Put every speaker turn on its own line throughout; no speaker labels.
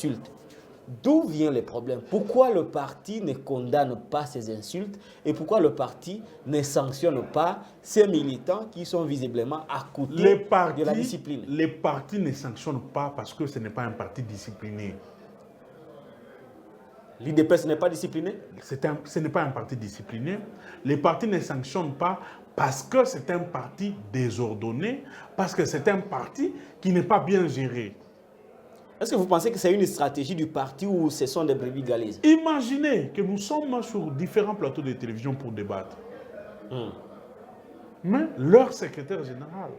insultes. D'où viennent les problèmes? Pourquoi le parti ne condamne pas ces insultes et pourquoi le parti ne sanctionne pas ces militants qui sont visiblement à côté de la discipline?
Les partis ne sanctionnent pas parce que ce n'est pas un parti discipliné.
L'IDPS n'est pas discipliné?
Ce n'est pas un parti discipliné. Les partis ne sanctionnent pas parce que c'est un parti désordonné, parce que c'est un parti qui n'est pas bien géré.
Est-ce que vous pensez que c'est une stratégie du parti ou ce sont des brebis galeuses?
Imaginez que nous sommes sur différents plateaux de télévision pour débattre. Mais leur secrétaire général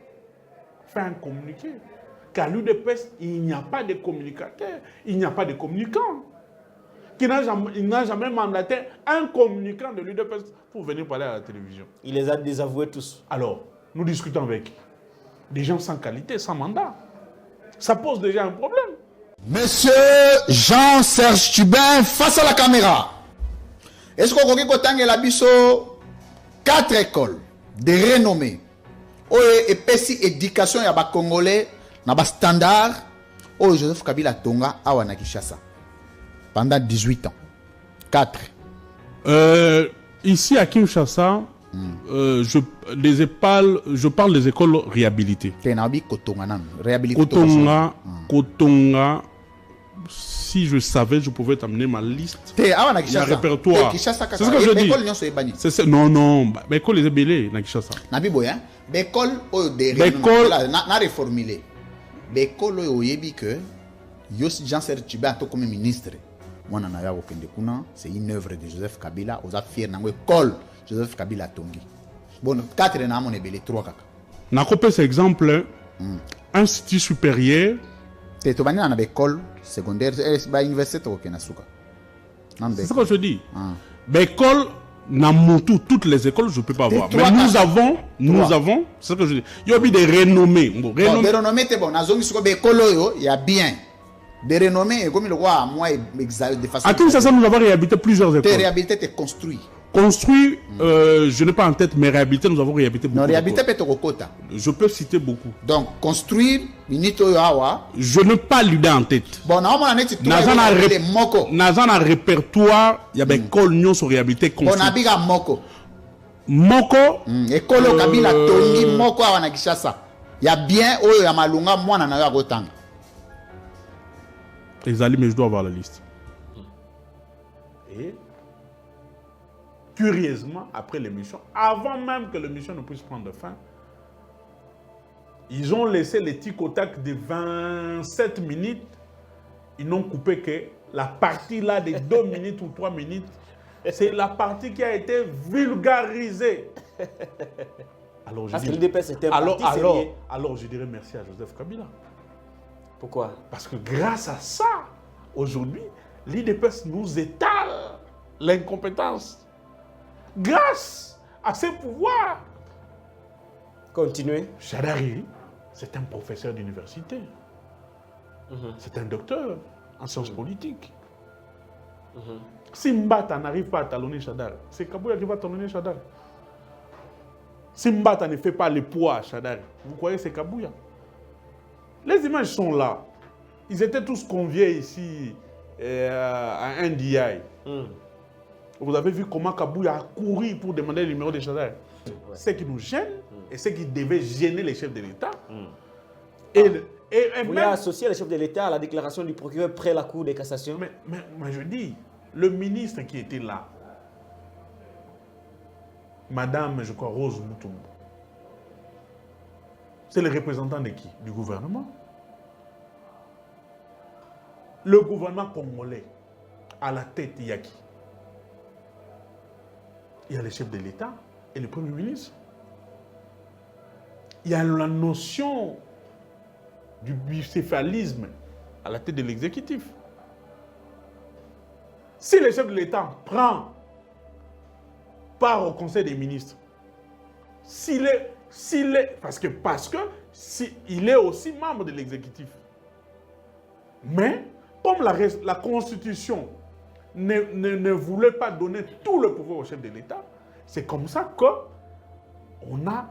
fait un communiqué qu'à l'UDPS, il n'y a pas de communicateur, il n'y a pas de communicant. Il n'a jamais mandaté un communicant de l'UDPS pour venir parler à la télévision.
Il les a désavoués tous.
Alors, nous discutons avec des gens sans qualité, sans mandat. Ça pose déjà un problème.
Monsieur Jean-Serge Tubin, face à la caméra. Est-ce qu'on peut dire la biso 4 écoles de renommée et puis éducation ya ba congolais na ba standard au Joseph Kabila Tonga awa na Kinshasa pendant 18 ans. 4.
Ici à Kinshasa, je parle des écoles réhabilitées. Kotonga, si je savais, je pouvais t'amener ma liste. Il y a un répertoire. C'est ce que je dis. Non, l'école est belée na Kinshasa.
L'école na reformulé. L'école oyebi que Yossi Jean-Serge Tubin a comme ministre. C'est une œuvre de Joseph Kabila. Aux affaires dans l'école Joseph Kabila Tongi. Bon, 4 na mon ebele 3 kaka.
Na copé cet exemple, institut supérieur.
Tu es dans l'école secondaire, à l'université au Kenasuka.
C'est ce que je dis. L'école, toutes les écoles, je ne peux pas voir. Mais nous avons, c'est ce que je dis. Il y a des renommées.
Des renommées, c'est bon. Il y a bien. Des renommées, comme le roi, moi, de façon.
À Kinshasa, nous avons réhabilité plusieurs écoles.
Tu réhabilité, tu construit.
Construit, je n'ai pas en tête, mais réhabilité, nous avons réhabilité beaucoup.
Non, réhabilité peut être
je peux citer beaucoup.
Donc, construire,
je n'ai pas l'idée en tête.
Bon,
dans un répertoire, il y a des écoles qui sont réhabilitées.
Bon, il Moko.
Moko.
École Kabila Tongi, Moko à Kinshasa. Il y a bien, il y a Malunga, moi, on a autant.
Les alliés, mais je dois avoir la liste. Et curieusement, après l'émission, avant même que l'émission ne puisse prendre fin, ils ont laissé les tic-au-tac de 27 minutes. Ils n'ont coupé que la partie là de 2 minutes ou 3 minutes. C'est la partie qui a été vulgarisée. Alors, je dirais merci à Joseph Kabila.
Pourquoi?
Parce que grâce à ça, aujourd'hui, l'IDPS nous étale l'incompétence. Grâce à ses pouvoirs.
Continuez.
Chadari, c'est un professeur d'université. C'est un docteur en sciences politiques. Si Mbata n'arrive pas à talonner Chadar, c'est Kabouya qui va talonner Chadar. Si Mbata ne fait pas le poids à Chadar, vous croyez que c'est Kabouya? Les images sont là. Ils étaient tous conviés ici à NDI. Vous avez vu comment Kabouya a couru pour demander le numéro de Chadar. Ce qui nous gêne et ce qui devait gêner les chefs de l'État.
Vous voulez associer les chefs de l'État à la déclaration du procureur près la Cour de cassation?
Mais je dis, le ministre qui était là, Madame, je crois, Rose Moutoumbo, c'est le représentant de qui? Du gouvernement. Le gouvernement congolais, à la tête, il y a qui? Il y a le chef de l'État et le Premier ministre. Il y a la notion du bicéphalisme à la tête de l'exécutif. Si le chef de l'État prend part au Conseil des ministres, parce que il est aussi membre de l'exécutif. Mais comme la Constitution ne voulait pas donner tout le pouvoir au chef de l'État, c'est comme ça qu'on a,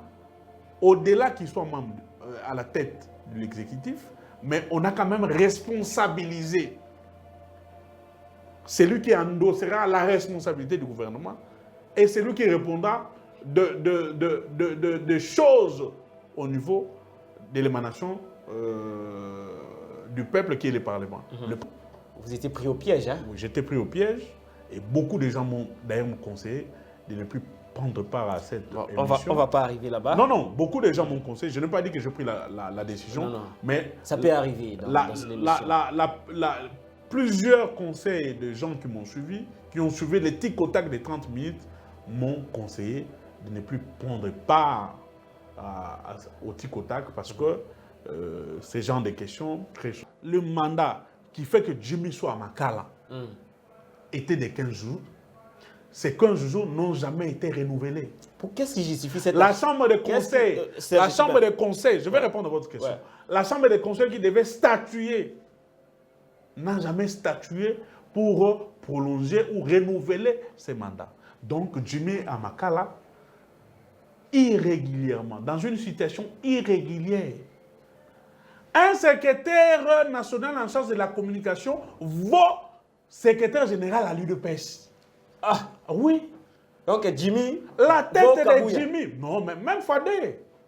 au-delà qu'il soit membre à la tête de l'exécutif, mais on a quand même responsabilisé c'est lui qui endossera la responsabilité du gouvernement et c'est lui qui répondra de choses au niveau de l'émanation du peuple qui est le Parlement.
Vous étiez pris au piège, hein?
Oui, j'étais pris au piège et beaucoup de gens m'ont d'ailleurs conseillé de ne plus prendre part à cette émission.
On va pas arriver là-bas.
Non, non, beaucoup de gens m'ont conseillé. Je n'ai pas dit que j'ai pris la décision,
non.
mais
ça peut arriver dans cette émission.
Plusieurs conseils de gens qui m'ont suivi, qui ont suivi les tic au tac des 30 minutes, m'ont conseillé de ne plus prendre part au tic au tac parce que ces genres de questions très chaudes. Le mandat qui fait que Jimmy soit à Makala était de 15 jours. Ces 15 jours n'ont jamais été renouvelés.
Qu'est-ce qui justifie cette...
La Chambre des conseils, je vais répondre à votre question. Ouais. La Chambre des conseils qui devait statuer n'a jamais statué pour prolonger ou renouveler ces mandats. Donc Jimmy Amakala, irrégulièrement, dans une situation irrégulière, un secrétaire national en charge de la communication vaut secrétaire général à l'UDPS.
Ah
oui.
Donc Jimmy...
La tête de Jimmy. Non, mais même fois 2.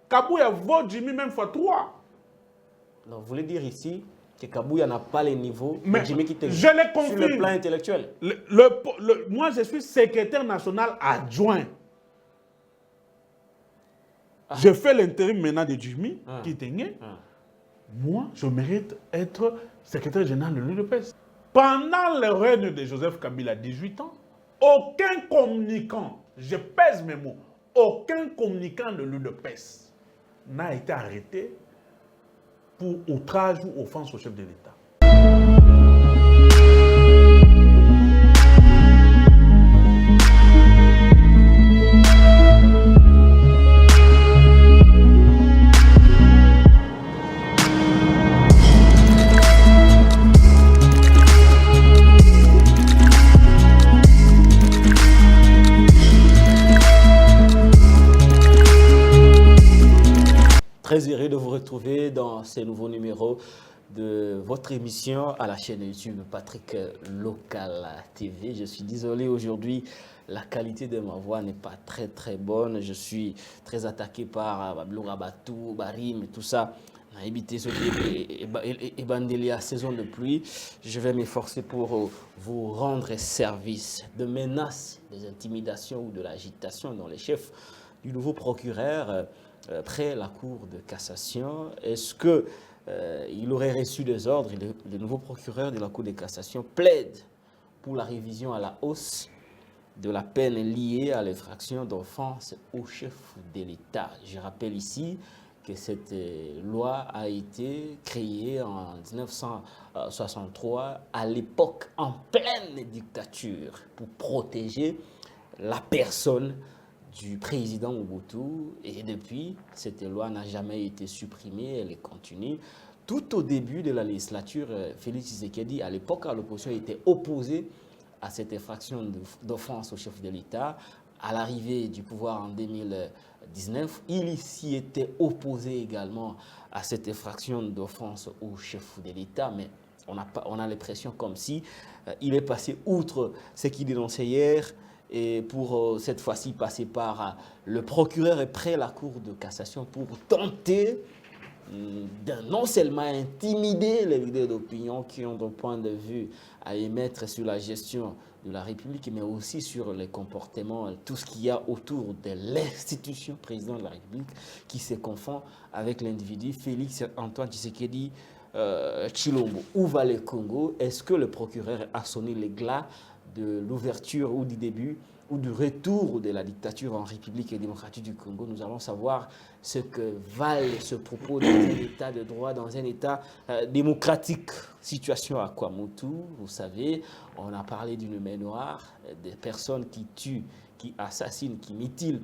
Kabouya vaut Jimmy même fois 3.
Donc vous voulez dire ici que Kabouya n'a pas les niveaux de Jimmy qui était
sur
le plan intellectuel.
Moi, je suis secrétaire national adjoint. Je fais l'intérim maintenant de Jimmy qui était né. Moi, je mérite être secrétaire général de l'UDPS. Pendant le règne de Joseph Kabila, 18 ans, aucun communicant, je pèse mes mots, aucun communicant de l'UDPS n'a été arrêté pour outrage ou offense au chef de l'État.
Très heureux de vous retrouver dans ce nouveau numéro de votre émission à la chaîne YouTube Patrick Local TV. Je suis désolé aujourd'hui, la qualité de ma voix n'est pas très bonne. Je suis très attaqué par Bablo Rabatou, Barim et tout ça. Éviter ce et Bandelia, saison de pluie. Je vais m'efforcer pour vous rendre service. De menaces, des intimidations ou de l'agitation dans les chefs du nouveau procureur près la Cour de cassation. Est-ce qu'il aurait reçu des ordres? Le nouveau procureur de la Cour de cassation plaide pour la révision à la hausse de la peine liée à l'infraction d'offense au chef de l'État. Je rappelle ici que cette loi a été créée en 1963, à l'époque en pleine dictature, pour protéger la personne du président Mobutu, et depuis, cette loi n'a jamais été supprimée, elle est continue. Tout au début de la législature, Félix Tshisekedi, à l'époque, à l'opposition, était opposé à cette infraction d'offense au chef de l'État. À l'arrivée du pouvoir en 2019, il s'y était opposé également à cette infraction d'offense au chef de l'État, mais on a l'impression comme si il est passé outre ce qu'il dénonçait hier, et pour cette fois-ci passer par le procureur et près la Cour de cassation pour tenter de non seulement intimider les leaders d'opinion qui ont un point de vue à émettre sur la gestion de la République, mais aussi sur les comportements, tout ce qu'il y a autour de l'institution président de la République qui se confond avec l'individu Félix Antoine Tshisekedi Tshilombo. Où va le Congo? Est-ce que le procureur a sonné les glas de l'ouverture ou du début ou du retour de la dictature en République démocratique du Congo? Nous allons savoir ce que valent ce propos dans un état de droit, dans un état démocratique. Situation à Kwamotu, vous savez, on a parlé d'une main noire, des personnes qui tuent, qui assassinent, qui mutilent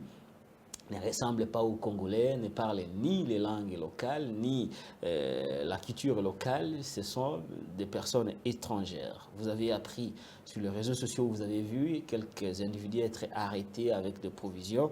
ne ressemblent pas aux Congolais, ne parlent ni les langues locales, ni la culture locale. Ce sont des personnes étrangères. Vous avez appris sur les réseaux sociaux, vous avez vu quelques individus être arrêtés avec des provisions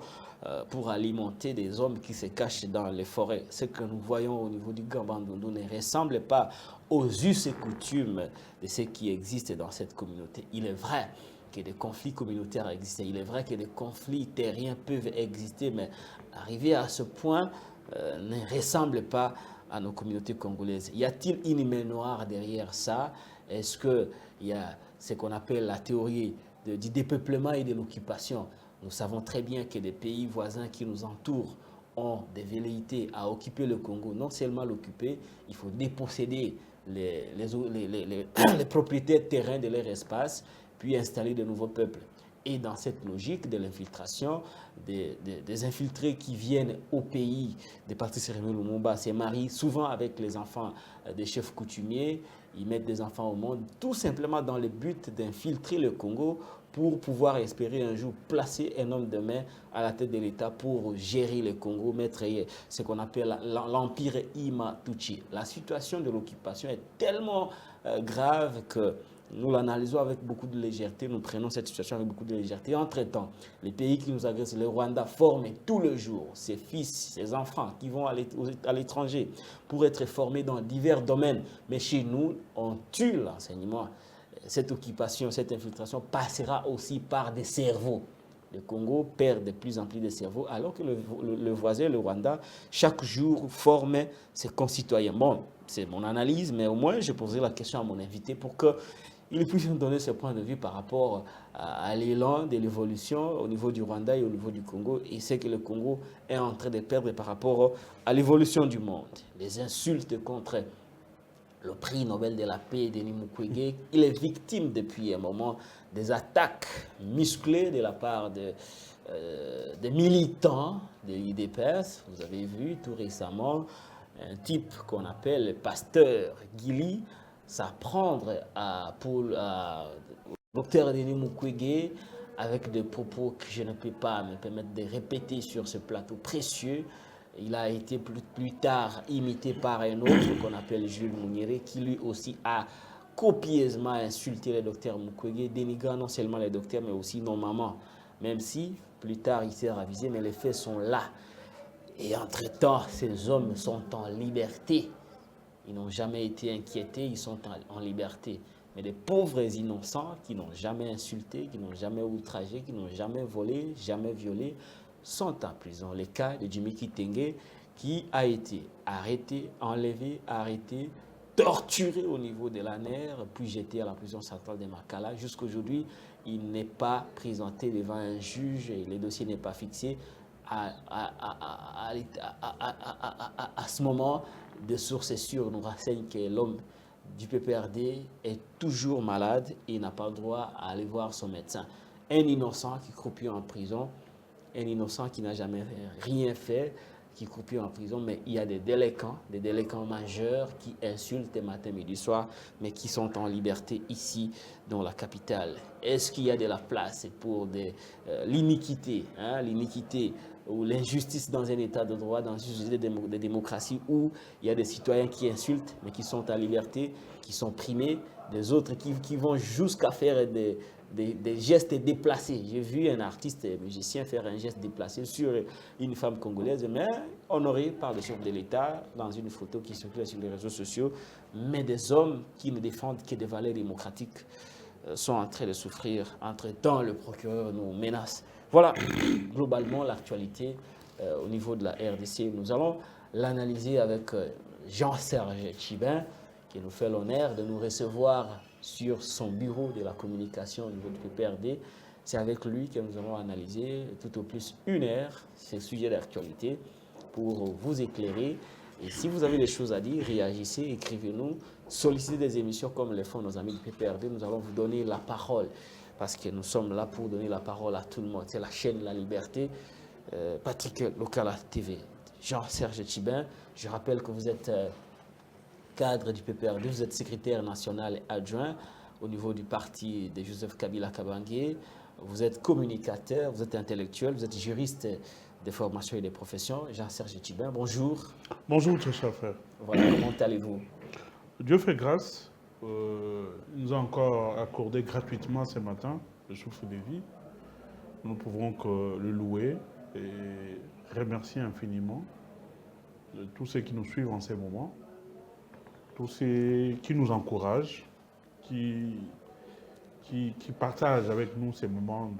pour alimenter des hommes qui se cachent dans les forêts. Ce que nous voyons au niveau du Gambandundu ne ressemble pas aux us et coutumes de ce qui existe dans cette communauté. Il est vrai que des conflits communautaires existent. Il est vrai que des conflits terriens peuvent exister, mais arriver à ce point ne ressemble pas à nos communautés congolaises. Y a-t-il une main noire derrière ça? Est-ce qu'il y a ce qu'on appelle la théorie du dépeuplement et de l'occupation? Nous savons très bien que des pays voisins qui nous entourent ont des velléités à occuper le Congo. Non seulement l'occuper, il faut déposséder les propriétaires de terrain de leur espace, puis installer de nouveaux peuples. Et dans cette logique de l'infiltration, des infiltrés qui viennent au pays de Patrice Rémy Lumumba se marient souvent avec les enfants des chefs coutumiers, ils mettent des enfants au monde, tout simplement dans le but d'infiltrer le Congo pour pouvoir espérer un jour placer un homme de main à la tête de l'État pour gérer le Congo, mettre ce qu'on appelle l'empire Imatuchi. La situation de l'occupation est tellement grave que nous l'analysons avec beaucoup de légèreté, nous prenons cette situation avec beaucoup de légèreté. Entre-temps, les pays qui nous agressent, le Rwanda, forment tout le jour ses fils, ses enfants qui vont à l'étranger pour être formés dans divers domaines. Mais chez nous, on tue l'enseignement. Cette occupation, cette infiltration passera aussi par des cerveaux. Le Congo perd de plus en plus de cerveaux, alors que le voisin, le Rwanda, chaque jour forme ses concitoyens. Bon, c'est mon analyse, mais au moins je poserai la question à mon invité pour qu'il puisse nous donner ce point de vue par rapport à l'élan de l'évolution au niveau du Rwanda et au niveau du Congo, et ce que le Congo est en train de perdre par rapport à l'évolution du monde. Les insultes contre le prix Nobel de la paix, Denis Mukwege, il est victime depuis un moment des attaques musclées de la part des militants de l'IDPS. Vous avez vu tout récemment un type qu'on appelle le pasteur Gili s'apprendre au docteur Denis Mukwege avec des propos que je ne peux pas me permettre de répéter sur ce plateau précieux. Il a été plus tard imité par un autre qu'on appelle Jules Mouniéré, qui lui aussi a copieusement insulté le docteur Mukwege, dénigrant non seulement les docteurs, mais aussi nos mamans. Même si, plus tard, il s'est ravisé, mais les faits sont là. Et entre-temps, ces hommes sont en liberté. Ils n'ont jamais été inquiétés, ils sont en liberté. Mais des pauvres innocents qui n'ont jamais insulté, qui n'ont jamais outragé, qui n'ont jamais volé, jamais violé, sont en prison. Le cas de Jimmy Kitenge qui a été arrêté, enlevé, arrêté, torturé au niveau de la nerf, puis jeté à la prison centrale de Makala. Jusqu'aujourd'hui, il n'est pas présenté devant un juge et le dossier n'est pas fixé. À ce moment, des sources sûres nous renseignent que l'homme du PPRD est toujours malade et n'a pas le droit à aller voir son médecin. Un innocent qui croupit en prison, un innocent qui n'a jamais rien fait, qui croupit en prison, mais il y a des délinquants majeurs qui insultent matin, midi, soir, mais qui sont en liberté ici, dans la capitale. Est-ce qu'il y a de la place pour l'iniquité, l'iniquité ou l'injustice dans un état de droit, dans une société de démocratie où il y a des citoyens qui insultent, mais qui sont en liberté, qui sont primés, des autres qui vont jusqu'à faire des gestes déplacés. J'ai vu un artiste musicien faire un geste déplacé sur une femme congolaise, mais honorée par le chef de l'État dans une photo qui circule sur les réseaux sociaux. Mais des hommes qui ne défendent que des valeurs démocratiques sont en train de souffrir. Entre-temps, le procureur nous menace. Voilà globalement l'actualité au niveau de la RDC. Nous allons l'analyser avec Jean-Serge Tchibin, qui nous fait l'honneur de nous recevoir sur son bureau de la communication au niveau du PPRD. C'est avec lui que nous allons analyser tout au plus 1 heure ces sujets d'actualité pour vous éclairer. Et si vous avez des choses à dire, réagissez, écrivez-nous, sollicitez des émissions comme le font nos amis du PPRD. Nous allons vous donner la parole parce que nous sommes là pour donner la parole à tout le monde. C'est la chaîne La Liberté, Patrick Lokala TV. Jean-Serge Tchibin, je rappelle que vous êtes cadre du PPRD, vous êtes secrétaire national adjoint au niveau du parti de Joseph Kabila Kabange, vous êtes communicateur, vous êtes intellectuel, vous êtes juriste des formations et des professions, Jean-Serge Tchibin. Bonjour.
Bonjour, très cher frère.
Voilà, comment allez-vous?
Dieu fait grâce. Il nous a encore accordé gratuitement ce matin le souffle de vie. Nous ne pouvons que le louer et remercier infiniment de tous ceux qui nous suivent en ces moments, tous ceux qui nous encouragent, qui partagent avec nous ces moments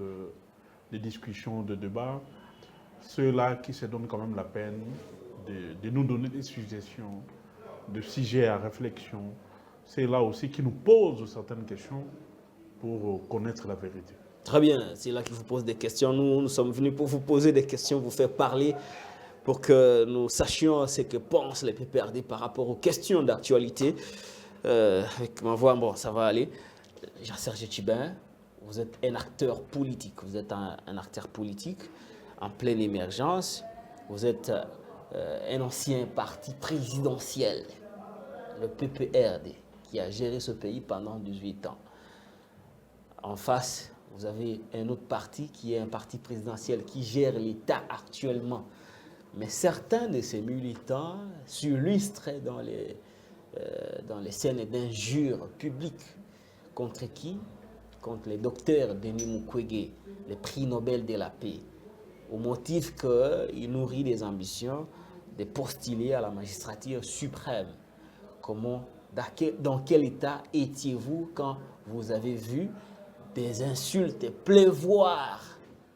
de discussion, de débat, ceux-là qui se donnent quand même la peine de nous donner des suggestions, de sujets à réflexion, ceux-là aussi qui nous posent certaines questions pour connaître la vérité.
Très bien, c'est là qu'il vous pose des questions. Nous sommes venus pour vous poser des questions, vous faire parler, pour que nous sachions ce que pensent les PPRD par rapport aux questions d'actualité. Avec ma voix, bon, ça va aller. Jean-Serge Tchibin, vous êtes un acteur politique. Vous êtes un acteur politique en pleine émergence. Vous êtes un ancien parti présidentiel, le PPRD, qui a géré ce pays pendant 18 ans. En face, vous avez un autre parti qui est un parti présidentiel qui gère l'État actuellement. Mais certains de ces militants s'illustrent dans les scènes d'injures publiques. Contre qui? Contre les docteurs Denis Mukwege, les prix Nobel de la paix, au motif qu'il nourrit des ambitions de postuler à la magistrature suprême. Dans quel état étiez-vous quand vous avez vu des insultes pleuvoir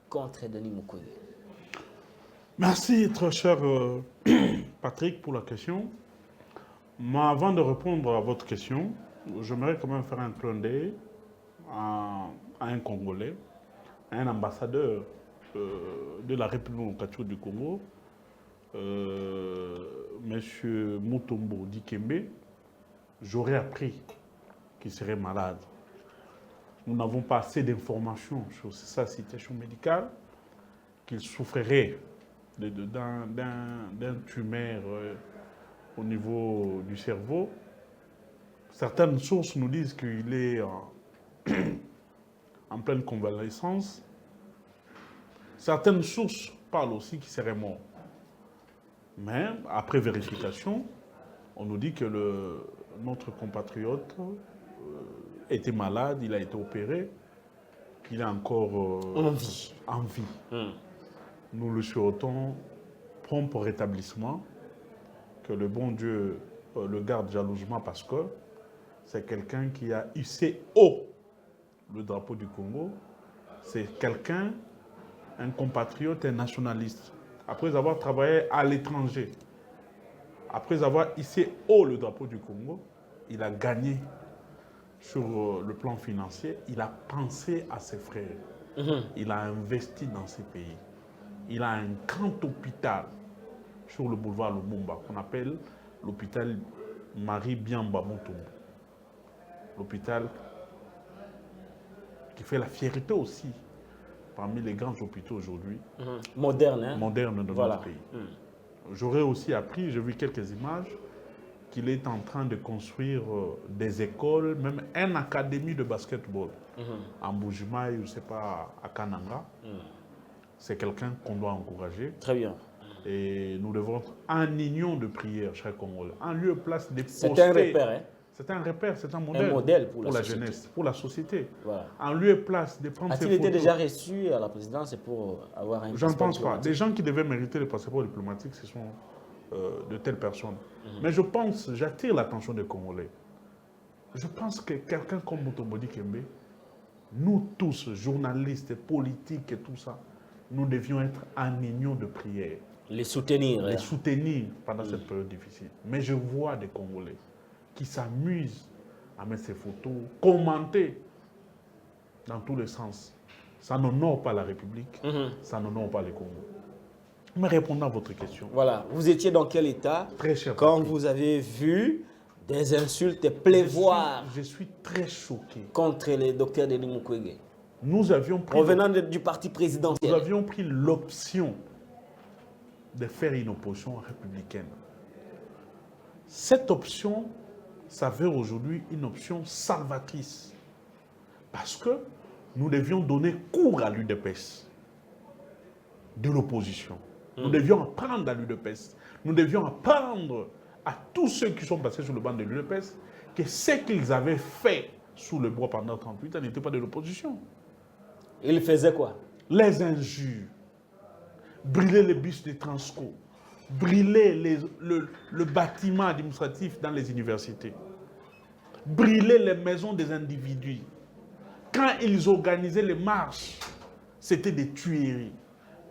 contre Denis Mukwege?
Merci, très cher Patrick, pour la question. Mais avant de répondre à votre question, j'aimerais quand même faire un clin d'œil à un Congolais, à un ambassadeur de la République démocratique du Congo, M. Mutombo Dikembe. J'aurais appris qu'il serait malade. Nous n'avons pas assez d'informations sur sa situation médicale, qu'il souffrirait d'un tumeur au niveau du cerveau. Certaines sources nous disent qu'il est en pleine convalescence. Certaines sources parlent aussi qu'il serait mort. Mais après vérification, on nous dit que notre compatriote était malade, il a été opéré, qu'il est encore
en vie.
Nous le souhaitons prompt rétablissement, que le bon Dieu le garde jalousement parce que c'est quelqu'un qui a hissé haut le drapeau du Congo. C'est quelqu'un, un compatriote, un nationaliste. Après avoir travaillé à l'étranger, après avoir hissé haut le drapeau du Congo, il a gagné sur le plan financier. Il a pensé à ses frères. Il a investi dans ces pays. Il a un grand hôpital sur le boulevard Lumumba qu'on appelle l'hôpital Marie Biamba Mutombo. L'hôpital qui fait la fierté aussi parmi les grands hôpitaux aujourd'hui.
Moderne, hein?
Moderne de notre pays. J'aurais aussi appris, j'ai vu quelques images, qu'il est en train de construire des écoles, même une académie de basketball. En Bujimaï, je ne sais pas, à Kananga. C'est quelqu'un qu'on doit encourager.
Très bien.
Et nous devons être en union de prière, chers Congolais. En lieu et place des posters.
C'est un repère, hein?
C'est un repère, c'est un modèle.
Un modèle pour
la jeunesse, pour la société.
Voilà.
En lieu et place de prendre ces photos.
A-t-il été déjà reçu à la présidence pour avoir un
Je ne pense pas. Des gens qui devaient mériter le passeport diplomatique, ce sont de telles personnes. Mais je pense, j'attire l'attention des Congolais. Je pense que quelqu'un comme Mutombo Dikembe, nous tous, journalistes, politiques et tout ça, nous devions être en union de prière.
Les soutenir.
Les soutenir pendant cette période difficile. Mais je vois des Congolais qui s'amusent à mettre ces photos, commenter dans tous les sens. Ça n'honore pas la République, ça n'honore pas le Congo. Mais répondant à votre question.
Voilà, vous étiez dans quel état quand vous avez vu des insultes pleuvoir?
Je suis très choqué.
Contre les docteurs Denis Mukwege.
Nous avions pris...
Revenant du parti présidentiel.
Nous avions pris l'option de faire une opposition républicaine. Cette option s'avère aujourd'hui une option salvatrice. Parce que nous devions donner cours à l'UDPS de l'opposition. Nous devions apprendre à l'UDPS. Nous devions apprendre à tous ceux qui sont passés sur le banc de l'UDPS que ce qu'ils avaient fait sous le bois pendant 38 ans n'était pas de l'opposition.
Ils faisaient quoi?
Les injures, brûler les bus de Transco, brûler le bâtiment administratif dans les universités, brûler les maisons des individus. Quand ils organisaient les marches, c'était des tueries.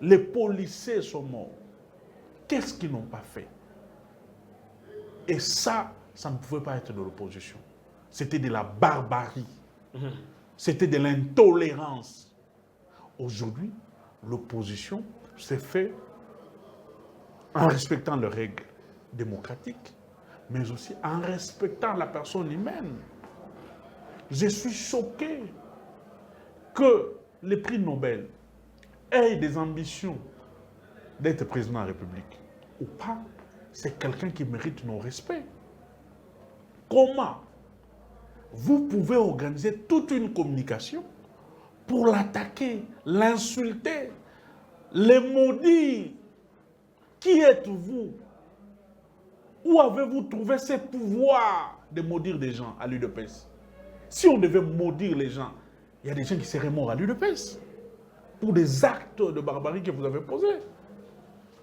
Les policiers sont morts. Qu'est-ce qu'ils n'ont pas fait? Et ça ne pouvait pas être de l'opposition. C'était de la barbarie. C'était de l'intolérance. Aujourd'hui, l'opposition s'est fait en respectant les règles démocratiques, mais aussi en respectant la personne humaine. Je suis choqué que les prix Nobel aient des ambitions d'être président de la République ou pas. C'est quelqu'un qui mérite nos respects. Comment vous pouvez organiser toute une communication pour l'attaquer, l'insulter, les maudire? Qui êtes-vous? Où avez-vous trouvé ce pouvoir de maudire des gens à l'UDPS? Si on devait maudire les gens, il y a des gens qui seraient morts à l'UDPS pour des actes de barbarie que vous avez posés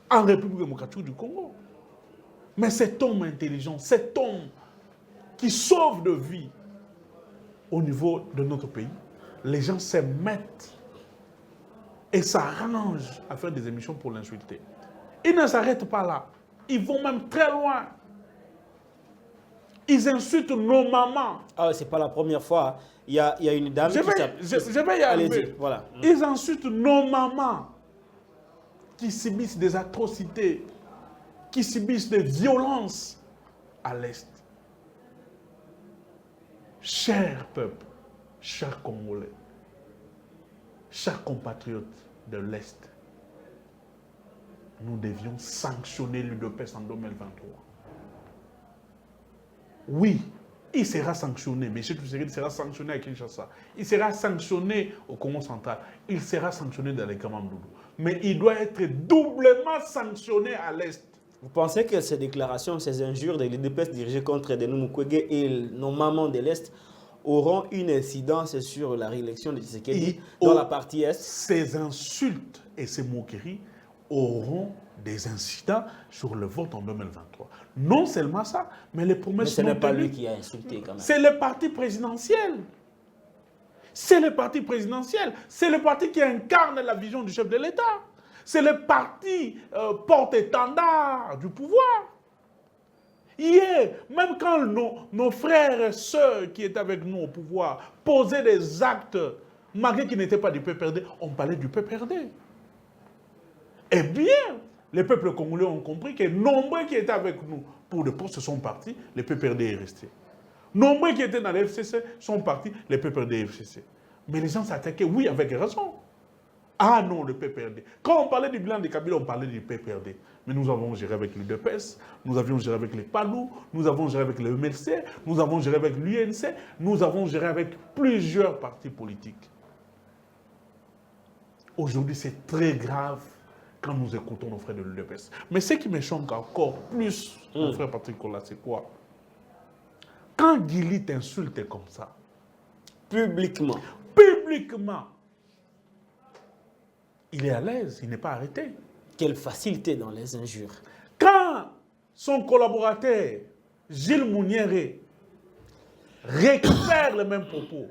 en République démocratique du Congo. Mais cet homme intelligent, cet homme qui sauve de vie au niveau de notre pays, les gens se mettent et s'arrangent à faire des émissions pour l'insulter. Ils ne s'arrêtent pas là. Ils vont même très loin. Ils insultent nos mamans.
Ah, c'est pas la première fois. Il y a une dame
je vais y arriver.
Voilà.
Ils insultent nos mamans qui subissent des atrocités, qui subissent des violences à l'Est. Cher peuple, chers Congolais, chers compatriotes de l'Est, nous devions sanctionner l'UDPS en 2023. Oui, il sera sanctionné, M. Tshisekedi sera sanctionné à Kinshasa, il sera sanctionné au Congo central, il sera sanctionné dans les Kamamdoulou. Mais il doit être doublement sanctionné à l'Est.
Vous pensez que ces déclarations, ces injures de l'UDPS dirigées contre Denis Mukwege et nos mamans de l'Est auront une incidence sur la réélection de Tshisekedi dans la partie Est?
Ces insultes et ces moqueries auront des incidents sur le vote en 2023. Non seulement ça, mais les promesses...
Mais ce n'est pas lui qui a insulté quand même.
C'est le parti présidentiel. C'est le parti présidentiel. C'est le parti qui incarne la vision du chef de l'État. C'est le parti porte-étendard du pouvoir. Hier, même quand nos frères et sœurs qui étaient avec nous au pouvoir posaient des actes, malgré qu'ils n'étaient pas du PPRD, on parlait du PPRD. Eh bien, les peuples congolais ont compris que nombreux qui étaient avec nous pour le poste sont partis, le PPRD est resté. Nombreux qui étaient dans le FCC sont partis, le PPRD est FCC. Mais les gens s'attaquaient, oui, avec raison. Ah non, le PPRD. Quand on parlait du bilan de Kabila, on parlait du PPRD. Mais nous avons géré avec l'UDPS, nous avions géré avec les PALU, nous avons géré avec le MLC, nous avons géré avec l'UNC, nous avons géré avec plusieurs partis politiques. Aujourd'hui, c'est très grave quand nous écoutons nos frères de l'UDPS. Mais ce qui me choque encore plus, mon frère Patrick Kola, c'est quoi? Quand Guili t'insulte comme ça,
Publiquement,
il est à l'aise, il n'est pas arrêté.
quelle facilité dans les injures.
Quand son collaborateur, Gilles Mouniéré, récupère les mêmes propos,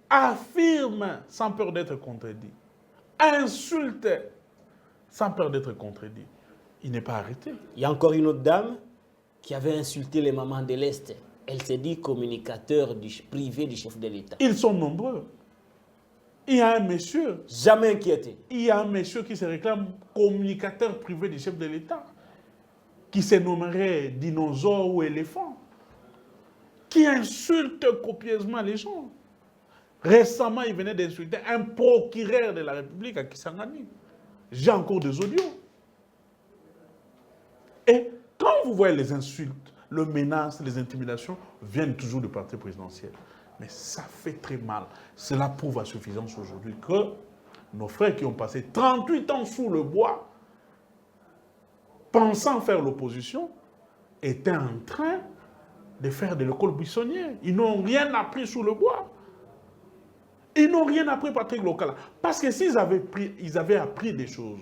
affirme sans peur d'être contredit, insulte sans peur d'être contredit, il n'est pas arrêté.
Il y a encore une autre dame qui avait insulté les mamans de l'Est. Elle s'est dit communicateur privé du chef de l'État.
Ils sont nombreux. Il y a un monsieur.
Jamais inquiété.
Il y a un monsieur qui se réclame communicateur privé du chef de l'État, qui se nommerait dinosaure ou éléphant, qui insulte copieusement les gens. Récemment, il venait d'insulter un procureur de la République à Kisangani. J'ai encore des audios. Et quand vous voyez les insultes, les menaces, les intimidations, viennent toujours du parti présidentiel. Mais ça fait très mal. Cela prouve à suffisance aujourd'hui que nos frères qui ont passé 38 ans sous le bois pensant faire l'opposition, étaient en train de faire de l'école buissonnière. Ils n'ont rien appris sous le bois. Ils n'ont rien appris, Patrick Lokala. Parce que s'ils avaient appris des choses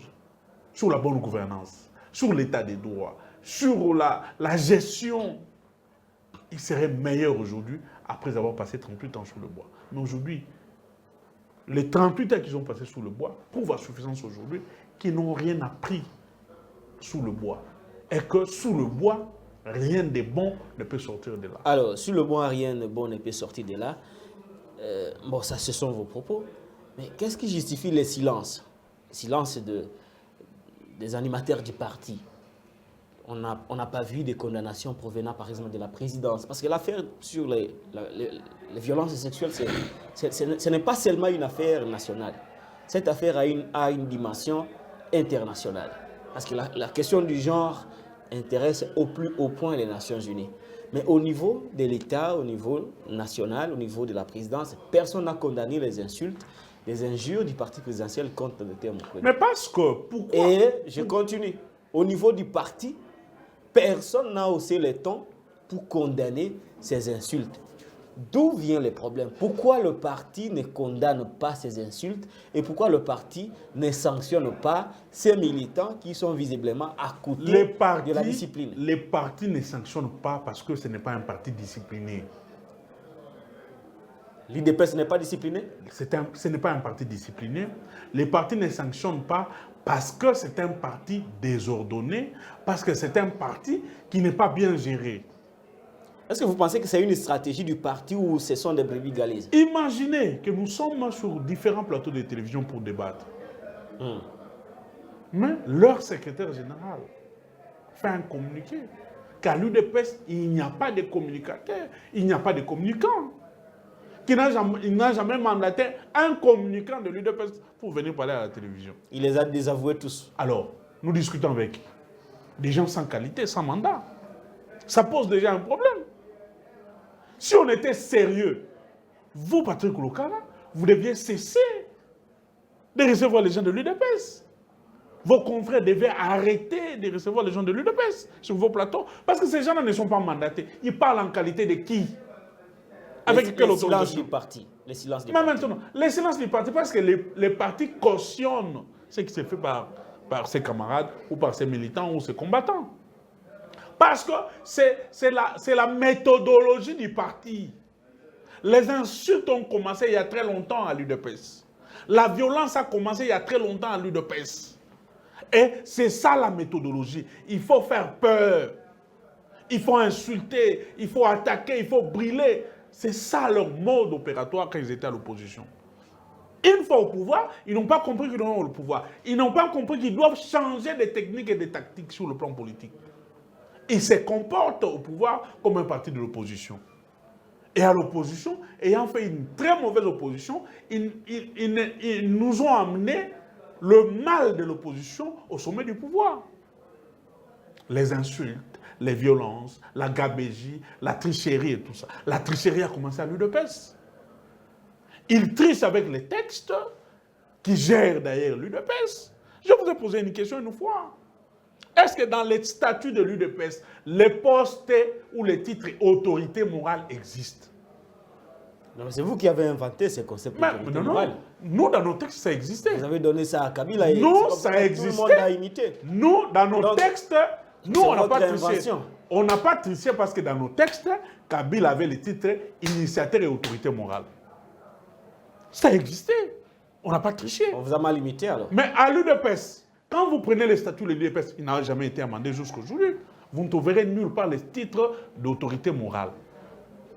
sur la bonne gouvernance, sur l'état des droits, sur la gestion, ils seraient meilleurs aujourd'hui après avoir passé 38 ans sous le bois. Mais aujourd'hui, les 38 ans qu'ils ont passé sous le bois prouvent à suffisance aujourd'hui qu'ils n'ont rien appris sous le bois. Et que sous le bois, rien de bon ne peut sortir de là.
Alors, sous le bois, rien de bon ne peut sortir de là. Bon, ça, ce sont vos propos. Mais qu'est-ce qui justifie les silences? Les silences des animateurs du parti. On n'a pas vu de condamnations provenant, par exemple, de la présidence. Parce que l'affaire sur les violences sexuelles, ce n'est pas seulement une affaire nationale. Cette affaire a une dimension internationale. Parce que la question du genre intéresse au plus haut point les Nations Unies. Mais au niveau de l'État, au niveau national, au niveau de la présidence, personne n'a condamné les insultes, les injures du parti présidentiel contre le terme.
Mais parce que, pourquoi?
Et je continue. Au niveau du parti, personne n'a haussé les tons pour condamner ces insultes. D'où vient le problème? Pourquoi le parti ne condamne pas ces insultes et pourquoi le parti ne sanctionne pas ces militants qui sont visiblement à côté de la discipline?
Les partis ne sanctionnent pas parce que ce n'est pas un parti discipliné.
L'UDPS n'est pas discipliné?
Ce n'est pas un parti discipliné. Les partis ne sanctionnent pas parce que c'est un parti désordonné, parce que c'est un parti qui n'est pas bien géré.
Est-ce que vous pensez que c'est une stratégie du parti ou ce sont des brebis galaises?
Imaginez que nous sommes sur différents plateaux de télévision pour débattre. Mais leur secrétaire général fait un communiqué qu'à l'UDPS, il n'y a pas de communicateur, il n'y a pas de communicant. Il n'a jamais mandaté un communicant de l'UDPS pour venir parler à la télévision.
Il les a désavoués tous.
Alors, nous discutons avec des gens sans qualité, sans mandat. Ça pose déjà un problème. Si on était sérieux, vous, Patrick Lokala, vous deviez cesser de recevoir les gens de l'UDPS. Vos confrères devaient arrêter de recevoir les gens de l'UDPS sur vos plateaux, parce que ces gens-là ne sont pas mandatés. Ils parlent en qualité de qui? Avec quelle autorisation?
Les silences du parti. Les silences du parti.
Maintenant, les silences du parti, parce que les partis cautionnent ce qui se fait par ses camarades ou par ses militants ou ses combattants. Parce que c'est la méthodologie du parti. Les insultes ont commencé il y a très longtemps à l'UDPS. La violence a commencé il y a très longtemps à l'UDPS. Et c'est ça la méthodologie. Il faut faire peur. Il faut insulter, il faut attaquer, il faut brûler. C'est ça leur mode opératoire quand ils étaient à l'opposition. Une fois au pouvoir, ils n'ont pas compris qu'ils ont le pouvoir. Ils n'ont pas compris qu'ils doivent changer de techniques et de tactiques sur le plan politique. Ils se comportent au pouvoir comme un parti de l'opposition. Et à l'opposition, ayant fait une très mauvaise opposition, ils nous ont amené le mal de l'opposition au sommet du pouvoir. Les insultes, les violences, la gabégie, la tricherie et tout ça. La tricherie a commencé à l'UDPS. Ils trichent avec les textes qui gèrent d'ailleurs l'UDPS. Je vous ai posé une question une fois. Est-ce que dans les statuts de l'UDPS, les postes ou les titres autorité morale existent?
Non, c'est vous qui avez inventé ce concept d'autorité morale.
Nous, dans nos textes, ça existait.
Vous avez donné ça à Kabila.
Nous, ça existait.
Tout le monde a imité.
Nous, dans nos textes, nous, on n'a pas triché.
Invention.
On n'a pas triché parce que dans nos textes, Kabila avait le titre initiateur et autorité morale. Ça existait. On n'a pas triché.
On vous a mal imité alors.
Mais à l'UDPS, quand vous prenez les statuts de l'UDPS, il n'a jamais été amendé jusqu'aujourd'hui. Vous ne trouverez nulle part les titres d'autorité morale.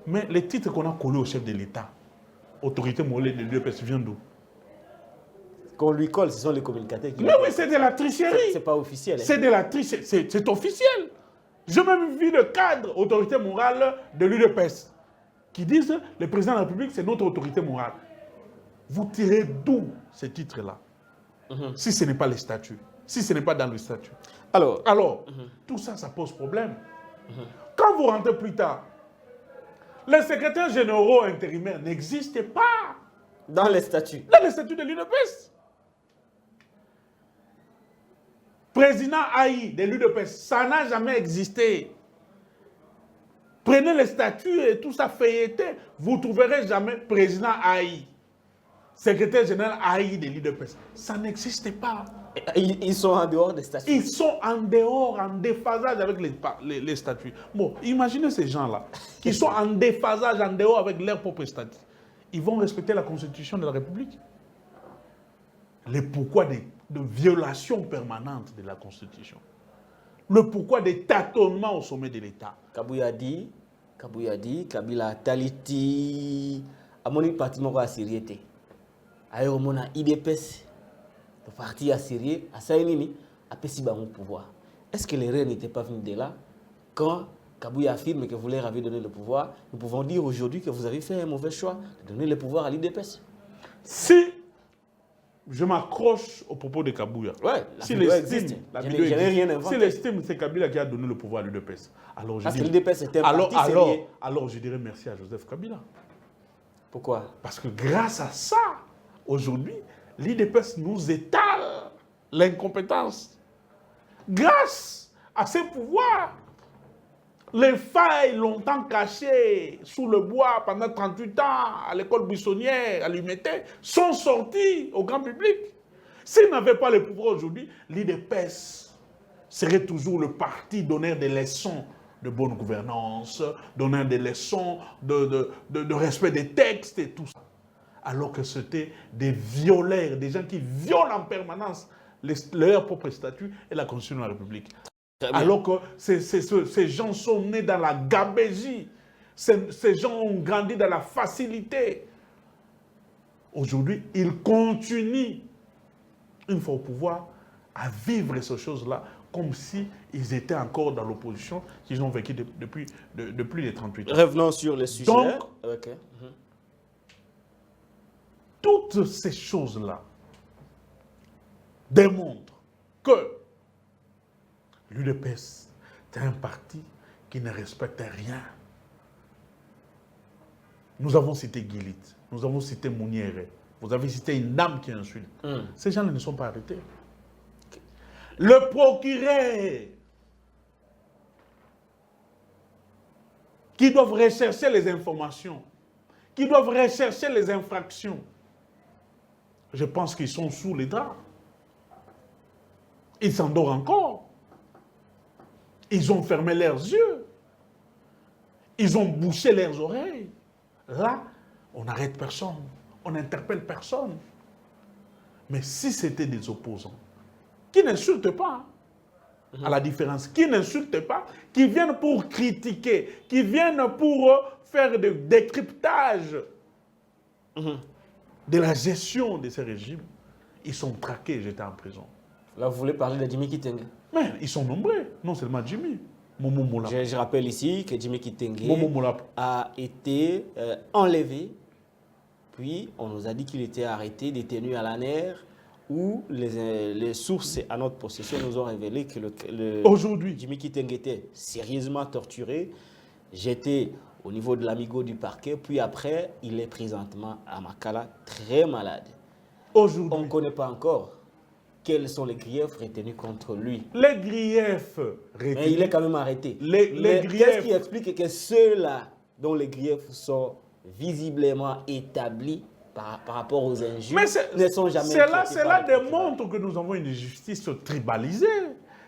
Mais les titres qu'on a collés au chef de l'État, autorité morale de l'UDPS, vient d'où?
Qu'on lui colle, ce sont les communicateurs qui...
Mais oui, c'est de la tricherie.
C'est pas officiel. Hein.
C'est de la tricherie. C'est officiel. J'ai même vu le cadre autorité morale de l'UDPS qui disent le président de la République, c'est notre autorité morale. Vous tirez d'où ces titres-là? Si ce n'est pas les statuts, si ce n'est pas dans le statut. Alors tout ça, ça pose problème. Quand vous rentrez plus tard, les secrétaires généraux intérimaires n'existent pas.
Dans les statuts.
Dans les statuts de l'UDPS. Président Haï de l'UDPS, ça n'a jamais existé. Prenez les statuts et tout ça feuilleté, vous ne trouverez jamais président Haï, secrétaire général Haï de l'UDPS. Ça n'existe pas.
Ils sont en dehors des statuts.
Ils sont en dehors, en déphasage avec les statuts. Bon, imaginez ces gens-là, qui sont en déphasage, en dehors avec leurs propres statuts. Ils vont respecter la Constitution de la République. Le pourquoi de violations permanentes de la Constitution. Le pourquoi des tâtonnements au sommet de l'État.
Kabouya dit, Kabila Taliti, Amoni parti moko assyriété. Ayo mona IDPS, le parti assyrié, à Saïnini, a pessi au pouvoir. Est-ce que les reines n'étaient pas venus de là quand Kabouya affirme que vous leur avez donné le pouvoir? Nous pouvons dire aujourd'hui que vous avez fait un mauvais choix de donner le pouvoir à l'IDPS.
Si je m'accroche au propos de Kabouya, si l'estime, si l'estime, c'est Kabila qui a donné le pouvoir à l'UDPS. Alors je dirais merci à Joseph Kabila.
Pourquoi?
Parce que grâce à ça, aujourd'hui, l'IDPS nous étale l'incompétence. Grâce à ces pouvoirs, les failles longtemps cachées sous le bois pendant 38 ans à l'école buissonnière, à l'UMT, sont sorties au grand public. S'ils n'avaient pas le pouvoir aujourd'hui, l'IDPS serait toujours le parti donneur des leçons de bonne gouvernance, donneur des leçons de respect des textes et tout ça. Alors que c'était des violeurs, des gens qui violent en permanence leur propre statut et la Constitution de la République. Alors que ces gens sont nés dans la gabégie. Ces gens ont grandi dans la facilité. Aujourd'hui, ils continuent, une fois au pouvoir, à vivre ces choses-là comme s'ils étaient encore dans l'opposition qu'ils ont vécu depuis plus de 38 ans.
Revenons sur le sujet.
Donc, toutes ces choses-là démontrent que l'UDPS est un parti qui ne respecte rien. Nous avons cité Guilit, nous avons cité Mouniéré, vous avez cité une dame qui insulte. Ces gens ne sont pas arrêtés. Le procureur qui doivent rechercher les informations, qui doivent rechercher les infractions, je pense qu'ils sont sous les draps. Ils s'endorment encore. Ils ont fermé leurs yeux. Ils ont bouché leurs oreilles. Là, on n'arrête personne. On n'interpelle personne. Mais si c'était des opposants, qui n'insultent pas, à la différence, qui n'insultent pas, qui viennent pour critiquer, qui viennent pour faire des décryptages de la gestion de ces régimes, ils sont traqués et jetés en prison.
Là, vous voulez parler de Jimmy Kitenge?
Mais ils sont nombreux, non seulement Jimmy. Momo Moulap.
Je rappelle ici que Jimmy Kitenge a été enlevé, puis on nous a dit qu'il était arrêté, détenu à la NER, où les sources à notre possession nous ont révélé que aujourd'hui Jimmy Kitenge était sérieusement torturé, jeté au niveau de l'amigo du parquet, puis après, il est présentement à Makala, très malade. Aujourd'hui, on ne connaît pas encore quels sont les griefs retenus contre lui.
Les griefs retenus.
Mais il est quand même arrêté. Qu'est-ce qui explique que ceux-là, dont les griefs sont visiblement établis par rapport aux injures, ne sont jamais traités?
Cela démontre que nous avons une justice tribalisée.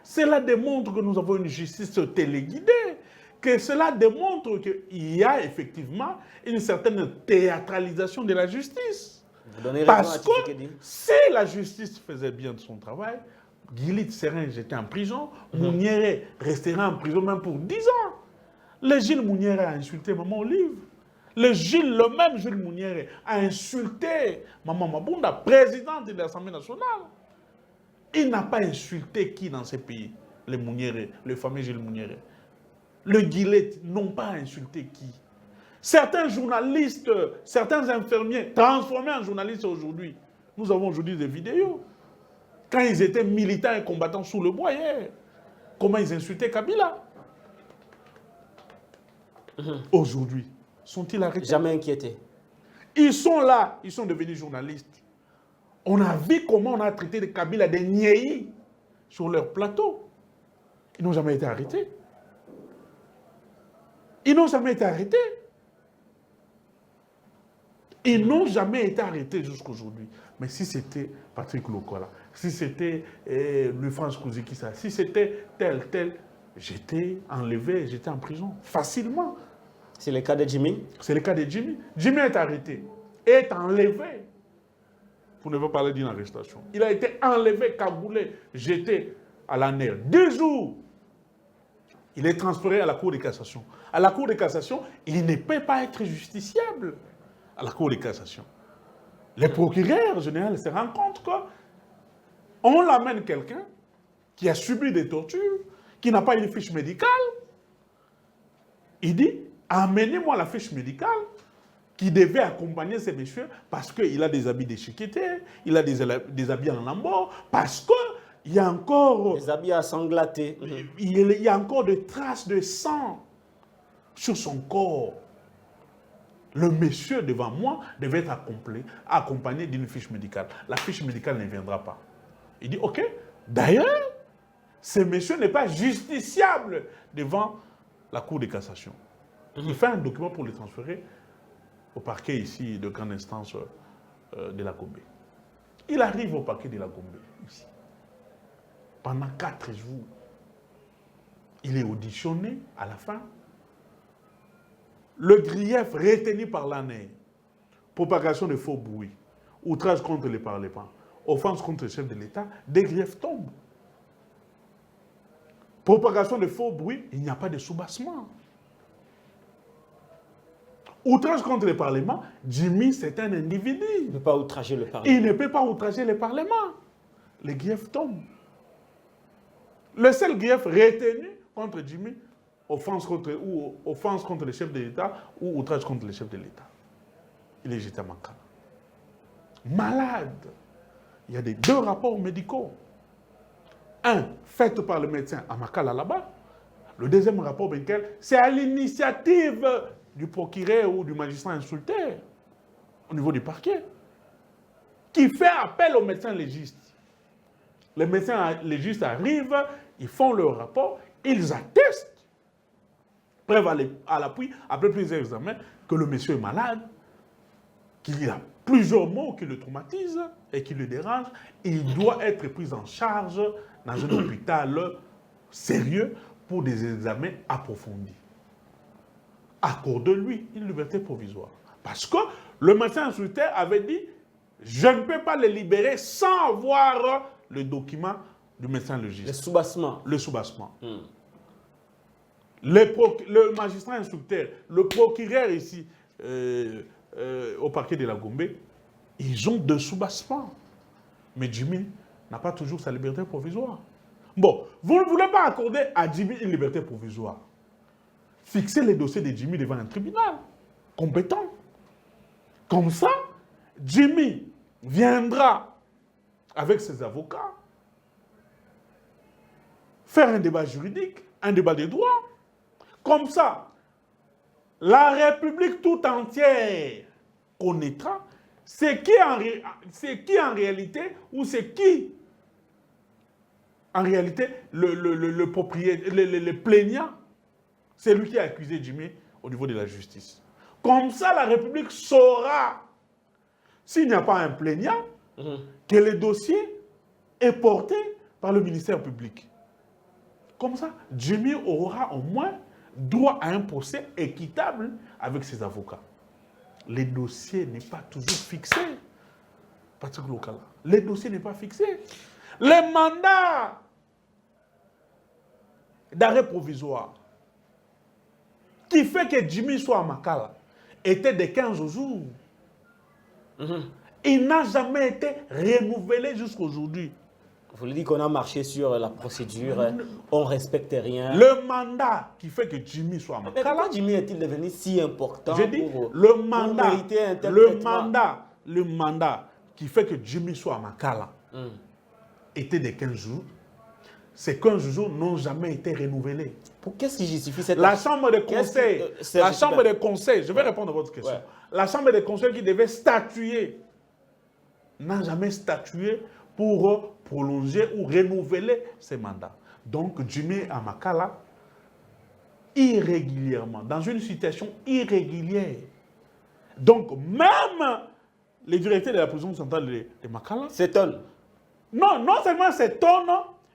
Cela démontre que nous avons une justice téléguidée. Que cela démontre qu'il y a effectivement une certaine théâtralisation de la justice. Parce que si la justice faisait bien son travail, Guilit Serin j'étais en prison, Mouniéré resterait en prison même pour 10 ans. Le Gilles Mouniéré a insulté Maman Olive. Le même Gilles Mouniéré a insulté Maman Mabunda, présidente de l'Assemblée nationale. Il n'a pas insulté qui dans ces pays? Les Mouniéré, le fameux Gilles Mouniéré. Le Guilit n'ont pas insulté qui? Certains journalistes, certains infirmiers transformés en journalistes aujourd'hui. Nous avons aujourd'hui des vidéos. Quand ils étaient militants et combattants sous le bois hier, comment ils insultaient Kabila. Aujourd'hui, sont-ils arrêtés?
Jamais inquiétés.
Ils sont là, ils sont devenus journalistes. On a vu comment on a traité de Kabila des niais. sur leur plateau. Ils n'ont jamais été arrêtés. Ils n'ont jamais été arrêtés. Ils n'ont jamais été arrêtés jusqu'aujourd'hui. Mais si c'était Patrick Lokola, si c'était Louis-France Kouzikissa, si c'était tel, j'étais enlevé, j'étais en prison facilement.
C'est le cas de Jimmy?
C'est le cas de Jimmy. Jimmy est arrêté, est enlevé. Pour ne pas parler d'une arrestation. Il a été enlevé, cagoulé, jeté à la nerf. 2 jours. Il est transféré à la Cour de cassation. À la Cour de cassation, il ne peut pas être justiciable à la Cour de cassation. Les procureurs généraux se rendent compte qu'on l'amène quelqu'un qui a subi des tortures, qui n'a pas une fiche médicale. Il dit, amenez-moi la fiche médicale qui devait accompagner ces messieurs parce qu'il a des habits déchiquetés, il a des habits en lambeau, parce qu'il y a encore...
Des habits à sanglater.
Il y a encore des traces de sang sur son corps. Le monsieur devant moi devait être accompagné d'une fiche médicale. La fiche médicale ne viendra pas. Il dit, ok, d'ailleurs, ce monsieur n'est pas justiciable devant la Cour de cassation. Il fait un document pour le transférer au parquet ici de grande instance de la Gombe. Il arrive au parquet de la Gombe, ici. Pendant 4 jours, il est auditionné à la fin. Le grief retenu par l'année, propagation de faux bruits, outrage contre les parlements, offense contre le chef de l'État, des griefs tombent. Propagation de faux bruits, il n'y a pas de soubassement. Outrage contre le Parlement, Jimmy, c'est un individu.
Il ne peut pas outrager le Parlement.
Il ne peut pas outrager le Parlement. Les griefs tombent. Le seul grief retenu contre Jimmy, offense contre le chef de l'État ou outrage contre le chef de l'État. Il est jeté à Makala. Malade. Il y a 2 rapports médicaux. Un, fait par le médecin à Makala là-bas. Le deuxième rapport, c'est à l'initiative du procureur ou du magistrat insulté au niveau du parquet, qui fait appel aux médecins légistes. Les médecins légistes arrivent, ils font leur rapport, ils attestent, preuve à l'appui, après plusieurs examens, que le monsieur est malade, qu'il a plusieurs maux qui le traumatisent et qui le dérangent, et il doit être pris en charge dans un hôpital sérieux pour des examens approfondis. Accorde-lui une liberté provisoire. Parce que le médecin insulté avait dit « Je ne peux pas le libérer sans avoir le document du médecin légiste. »
Le soubassement.
Le soubassement. Le magistrat instructeur, le procureur ici, au parquet de la Gombe, ils ont 2 soubassements. Mais Jimmy n'a pas toujours sa liberté provisoire. Bon, vous ne voulez pas accorder à Jimmy une liberté provisoire. Fixez les dossiers de Jimmy devant un tribunal compétent. Comme ça, Jimmy viendra avec ses avocats faire un débat juridique, un débat des droits. Comme ça, la République tout entière connaîtra c'est qui en réalité, ou c'est qui en réalité le propriétaire, le plaignant. C'est lui qui a accusé Jimmy au niveau de la justice. Comme ça, la République saura, s'il n'y a pas un plaignant, que le dossier est porté par le ministère public. Comme ça, Jimmy aura au moins droit à un procès équitable avec ses avocats. Le dossier n'est pas toujours fixé. Patrick Lokala. Le dossier n'est pas fixé. Le mandat d'arrêt provisoire qui fait que Jimmy soit à Makala était de 15 jours. Il n'a jamais été renouvelé jusqu'aujourd'hui.
Vous voulez dire qu'on a marché sur la procédure, on ne respecte rien.
Le mandat qui fait que Jimmy soit à Makala.
Mais pourquoi Jimmy est-il devenu si important pour
mériter
un tel traitement?
Le mandat qui fait que Jimmy soit à Makala était de 15 jours. Ces 15 jours n'ont jamais été renouvelés.
Qu'est-ce qui justifie cette...
La Chambre de conseil, je vais répondre à votre question. Ouais. La Chambre de conseil qui devait statuer n'a jamais statué pour prolonger ou renouveler ses mandats. Donc, Jimmy Amakala, irrégulièrement, dans une situation irrégulière. Donc, même les directeurs de la prison centrale de Makala
s'étonnent.
Non, non seulement s'étonnent,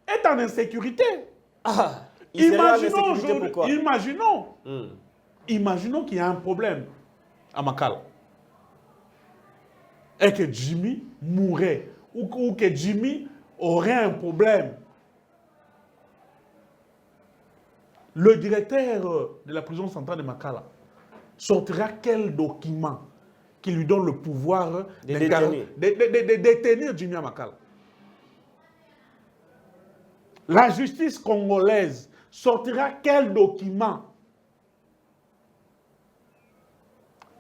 est en insécurité.
Ah,
imaginons qu'il y a un problème à Makala. Et que Jimmy mourrait, ou que Jimmy aurait un problème. Le directeur de la prison centrale de Makala sortira quel document qui lui donne le pouvoir de détenir Jimmy Amakala? La justice congolaise sortira quel document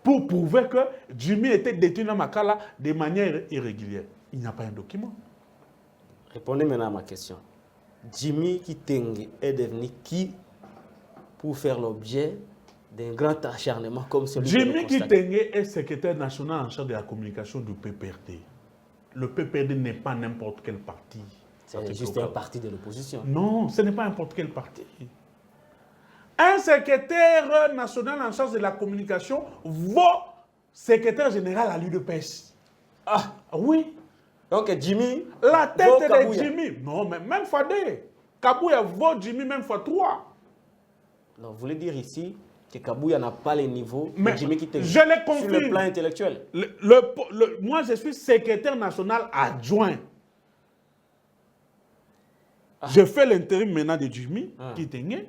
pour prouver que Jimmy était détenu à Makala de manière irrégulière? Il n'y a pas un document.
Répondez maintenant à ma question. Jimmy Kitenge est devenu qui pour faire l'objet d'un grand acharnement comme celui que
Jimmy Kitenge est secrétaire national en charge de la communication du PPRD. Le PPRD n'est pas n'importe quel parti.
C'est juste un parti de l'opposition.
Non, ce n'est pas n'importe quel parti. Un secrétaire national en charge de la communication vaut secrétaire général à l'UDPS.
Ah
oui.
Donc Jimmy,
la tête de Jimmy. Non, mais même fois 2. Kabouya vaut Jimmy même fois 3.
Non, vous voulez dire ici que Kabouya n'a pas les niveaux de Jimmy Kitenge
sur
le plan intellectuel.
Moi, je suis secrétaire national adjoint. Je fais l'intérim maintenant de Jimmy Kitenge.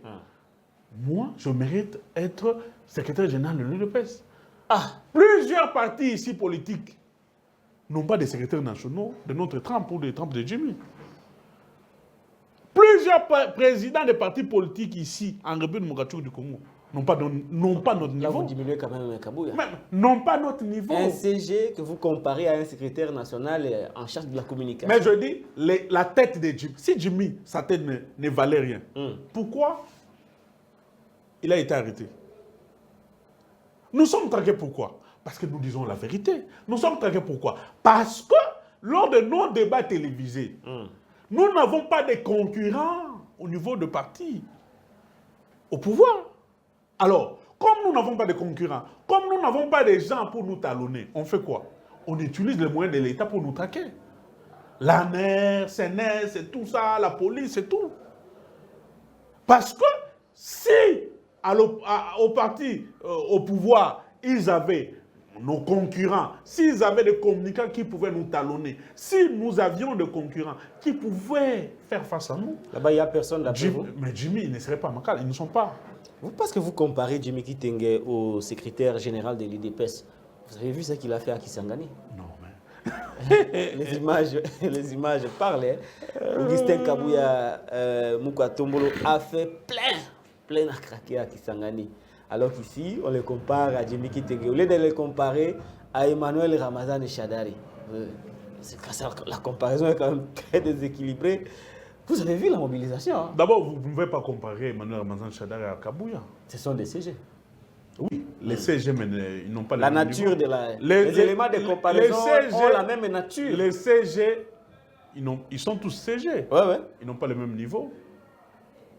Moi, je mérite être secrétaire général de l'UDPS. Plusieurs partis ici politiques n'ont pas de secrétaires nationaux de notre trempe ou de trempe de Jimmy. Plusieurs présidents de partis politiques ici, en République démocratique du Congo, n'ont pas notre niveau.
Là, vous diminuez quand même Kabouya.
N'ont pas notre niveau.
Un CG que vous comparez à un secrétaire national en charge de la communication.
Mais je dis, la tête de Jimmy, si Jimmy, sa tête ne valait rien, pourquoi il a été arrêté? Nous sommes traqués pourquoi? Parce que nous disons la vérité. Nous sommes traqués pourquoi? Parce que lors de nos débats télévisés, nous n'avons pas de concurrents au niveau de partis au pouvoir. Alors, comme nous n'avons pas de concurrents, comme nous n'avons pas de gens pour nous talonner, on fait quoi? On utilise les moyens de l'État pour nous traquer. La NER, CNES, et tout ça, la police et tout. Parce que si au parti, au pouvoir, ils avaient nos concurrents, s'ils avaient des communicants qui pouvaient nous talonner, si nous avions des concurrents qui pouvaient faire face à nous.
Là-bas, il n'y a personne d'après vous.
Mais Jimmy, il ne serait pas Makala, ils ne sont pas.
Parce que vous comparez Jimmy Kitenge au secrétaire général de l'UDPS. Vous avez vu ce qu'il a fait à Kisangani?
Non, mais...
les images parlent. Augustin Kabouya Mukwatombolo a fait plein à craquer à Kisangani. Alors qu'ici, on les compare à Jimmy Kitenge. Au lieu de les comparer à Emmanuel Ramazan et Shadari. La comparaison est quand même très déséquilibrée. Vous avez vu la mobilisation. Hein?
D'abord, vous ne pouvez pas comparer Emmanuel Ramazan et Shadari à Kabouya.
Ce sont des CG.
Oui, les CG, mais ils n'ont pas
la même nature niveau. Les éléments de comparaison ont la même nature.
Les CG, ils sont tous CG.
Ouais.
Ils n'ont pas le même niveau.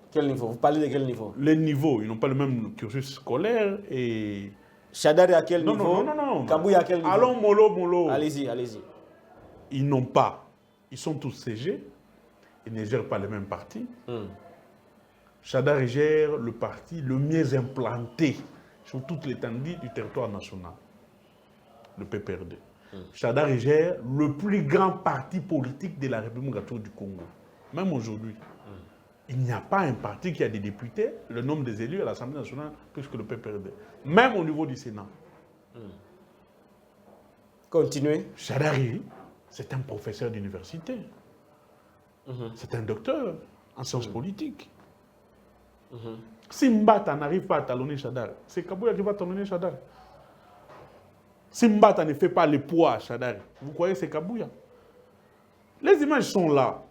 Quel niveau? Vous parlez de quel niveau?
Les niveaux, ils n'ont pas le même cursus scolaire et...
Shadari à quel niveau?
Non.
Kabouya à quel niveau?
Allons, mollo.
Allez-y.
Ils n'ont pas. Ils sont tous CG. Ils ne gèrent pas les mêmes partis. Shadari gère le parti le mieux implanté sur toute l'étendue du territoire national, le PPRD. Shadari gère le plus grand parti politique de la République démocratique du Congo. Même aujourd'hui, il n'y a pas un parti qui a des députés, le nombre des élus à l'Assemblée nationale, plus que le PPRD. Même au niveau du Sénat.
Continuez.
Shadari, c'est un professeur d'université. C'est un docteur en sciences politiques. Si Mbata n'arrive pas à talonner Shadari, c'est Kabouya qui va talonner Shadari. Si Mbata ne fait pas le poids à Shadari, vous croyez que c'est Kabouya? Les images sont là.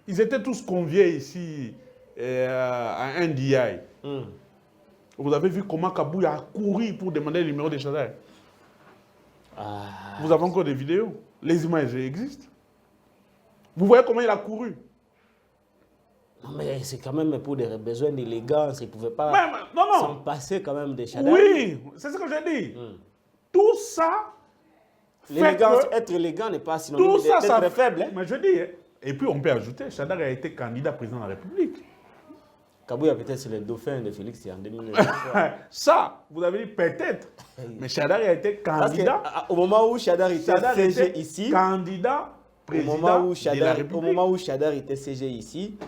Ils étaient tous conviés ici à un DI. Vous avez vu comment Kabouya a couru pour demander le numéro de Shadari? Vous avez encore des vidéos? Les images existent. Vous voyez comment il a couru.
Non, mais c'est quand même pour des besoins d'élégance. Il ne pouvait pas s'en passer quand même des Chadari.
Oui, c'est ce que j'ai dit. Tout ça...
L'élégance, être élégant n'est pas synonyme d'être faible. Hein?
Mais je dis, et puis on peut ajouter, Chadari a été candidat président de la République.
Kabouya peut-être c'est le dauphin de Félix en 2009.
Ça, vous avez dit peut-être. Mais Chadari a été candidat.
Au moment où Chadari était CG ici,
candidat président de la République.
Au moment où Chadari était CG ici,